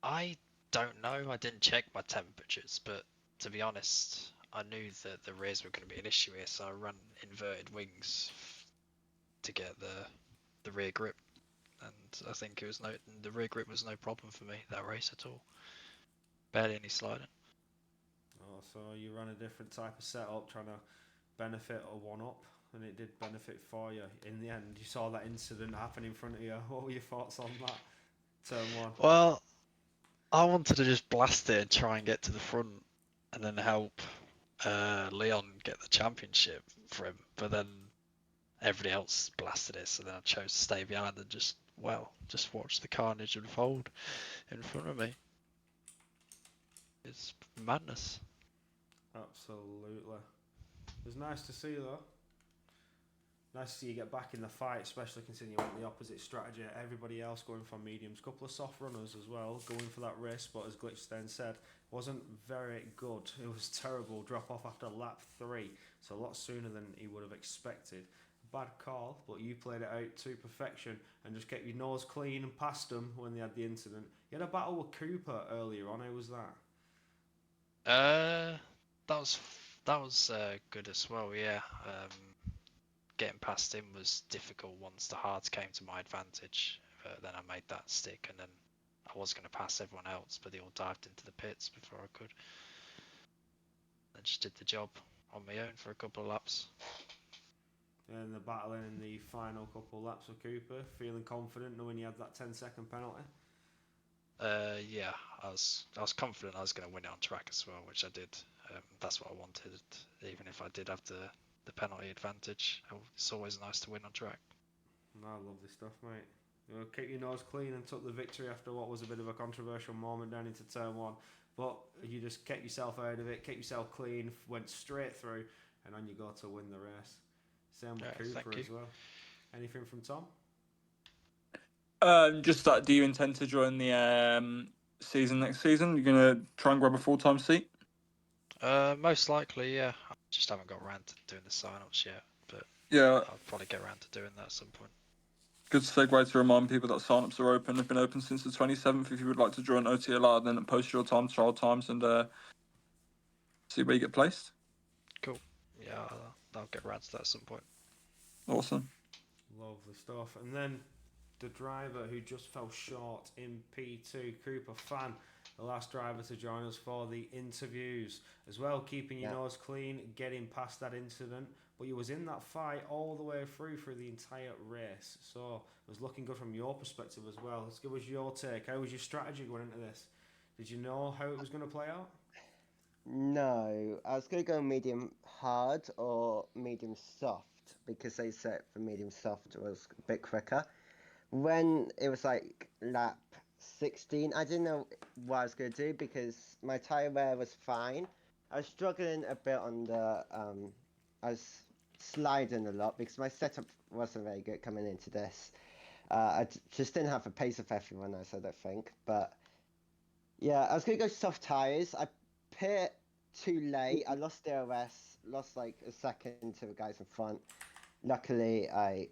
I don't know. I didn't check my temperatures, but to be honest, I knew that the rears were going to be an issue here, so I ran inverted wings to get the rear grip, and I think the rear grip was no problem for me that race at all. Barely any sliding. Oh, so you ran a different type of setup, trying to benefit a one-up, and it did benefit for you. In the end, you saw that incident happen in front of you. What were your thoughts on that? Turn 1. Well, I wanted to just blast it and try and get to the front, and then help Leon get the championship for him. But then everybody else blasted it, so then I chose to stay behind and just watch the carnage unfold in front of me. It's madness. Absolutely. It was nice to see, though. Nice to see you get back in the fight, especially considering you went the opposite strategy. Everybody else going for mediums. Couple of soft runners as well, going for that race, but as Glitch then said, wasn't very good. It was terrible. Drop off after lap 3, so a lot sooner than he would have expected. Bad call, but you played it out to perfection and just kept your nose clean and passed them when they had the incident. You had a battle with Cooper earlier on. How was that? That was good as well. Yeah. Getting past him was difficult once the hards came to my advantage. But then I made that stick, and then I was going to pass everyone else, but they all dived into the pits before I could. Then just did the job on my own for a couple of laps. And the battling in the final couple of laps with Cooper, feeling confident knowing you had that 10-second penalty? Yeah, I was confident I was going to win it on track as well, which I did. That's what I wanted, even if I did have the penalty advantage. It's always nice to win on track. No, I love this stuff, mate. You know, keep your nose clean and took the victory after what was a bit of a controversial moment down into turn 1. But you just kept yourself out of it, kept yourself clean, went straight through, and on you go to win the race. Same with Cooper as well. Anything from Tom? Just that, do you intend to join the season next season? You're going to try and grab a full-time seat? Most likely, yeah. I just haven't got around to doing the sign-ups yet, but Yeah. I'll probably get around to doing that at some point. Good segue to remind people that sign-ups are open. They've been open since the 27th. If you would like to join OTLR, then post your trial times, and see where you get placed. Cool. Yeah, I'll get around to that at some point. Awesome. Lovely stuff. And then the driver who just fell short in P2, Cooper Fan, the last driver to join us for the interviews as well, keeping your Yeah. nose clean, getting past that incident. But you was in that fight all the way through the entire race, so it was looking good from your perspective as well. Let's give us your take. How was your strategy going into this? Did you know how it was going to play out? No, I was going to go medium hard or medium soft because they said for medium soft was a bit quicker. When it was like lap 16, I didn't know what I was going to do because my tyre wear was fine. I was struggling a bit on the, I was sliding a lot because my setup wasn't very good coming into this. Just didn't have the pace of everyone else, I don't think. But yeah, I was going to go soft tyres. I pit too late. I lost DRS, lost like a second to the guys in front. Luckily, I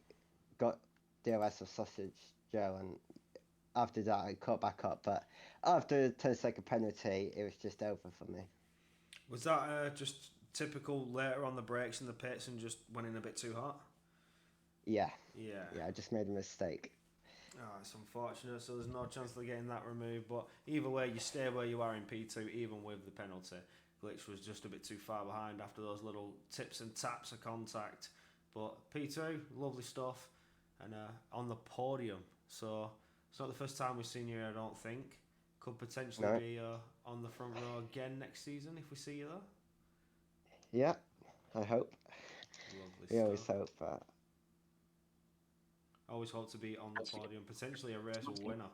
got DRS of Sausage Joe, and after that, I caught back up. But after the 10-second penalty, it was just over for me. Was that just typical later on the brakes and the pits and just went in a bit too hot? Yeah, Yeah. I just made a mistake. Oh, it's unfortunate, so there's no chance of getting that removed. But either way, you stay where you are in P2, even with the penalty. Glitch was just a bit too far behind after those little tips and taps of contact. But P2, lovely stuff, and on the podium. So it's not the first time we've seen you here, I don't think. Could potentially No. be on the front row again next season if we see you there. Yeah, I hope. Lovely We always stuff. hope that. Always hope to be on the podium, potentially a race winner.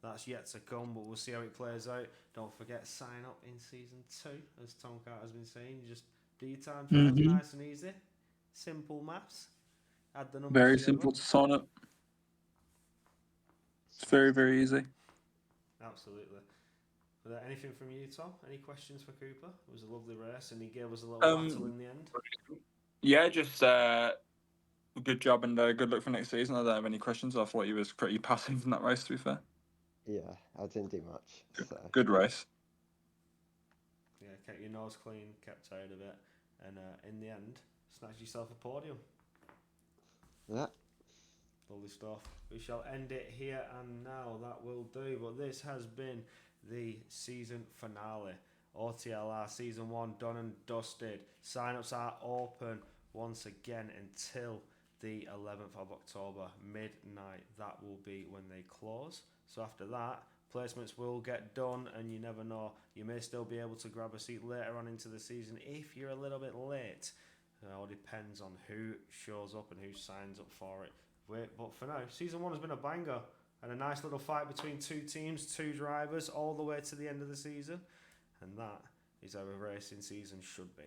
That's yet to come, but we'll see how it plays out. Don't forget, sign up in season 2, as Tom Carter's been saying. You just do your time trials, nice and easy. Simple maths. Add the numbers Very together. simple to sign up. It's very, very easy. Absolutely. Anything from you, Tom? Any questions for Cooper? It was a lovely race, and he gave us a little battle in the end. Yeah, just good job and good luck for next season. I don't have any questions. I thought he was pretty passive in that race, to be fair. Yeah, I didn't do much. So. Good race. Yeah, kept your nose clean, kept out of it, and in the end, snatched yourself a podium. Yeah. Lovely stuff. We shall end it here and now. That will do. But this has been the season finale. OTLR Season 1 done and dusted. Sign-ups are open once again until the 11th of October, midnight. That will be when they close. So after that, placements will get done, and you never know. You may still be able to grab a seat later on into the season if you're a little bit late. It all depends on who shows up and who signs up for it. But for now, Season 1 has been a banger and a nice little fight between two teams, two drivers, all the way to the end of the season. And that is how a racing season should be.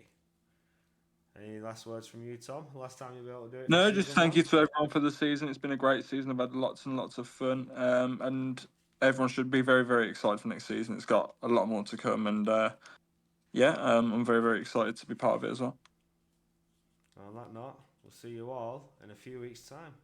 Any last words from you, Tom? Last time you'll be able to do it? No, for just season thank one? you to everyone for the season. It's been a great season. I've had lots and lots of fun. And everyone should be very, very excited for next season. It's got a lot more to come. And I'm very, very excited to be part of it as well. On that note, we'll see you all in a few weeks' time.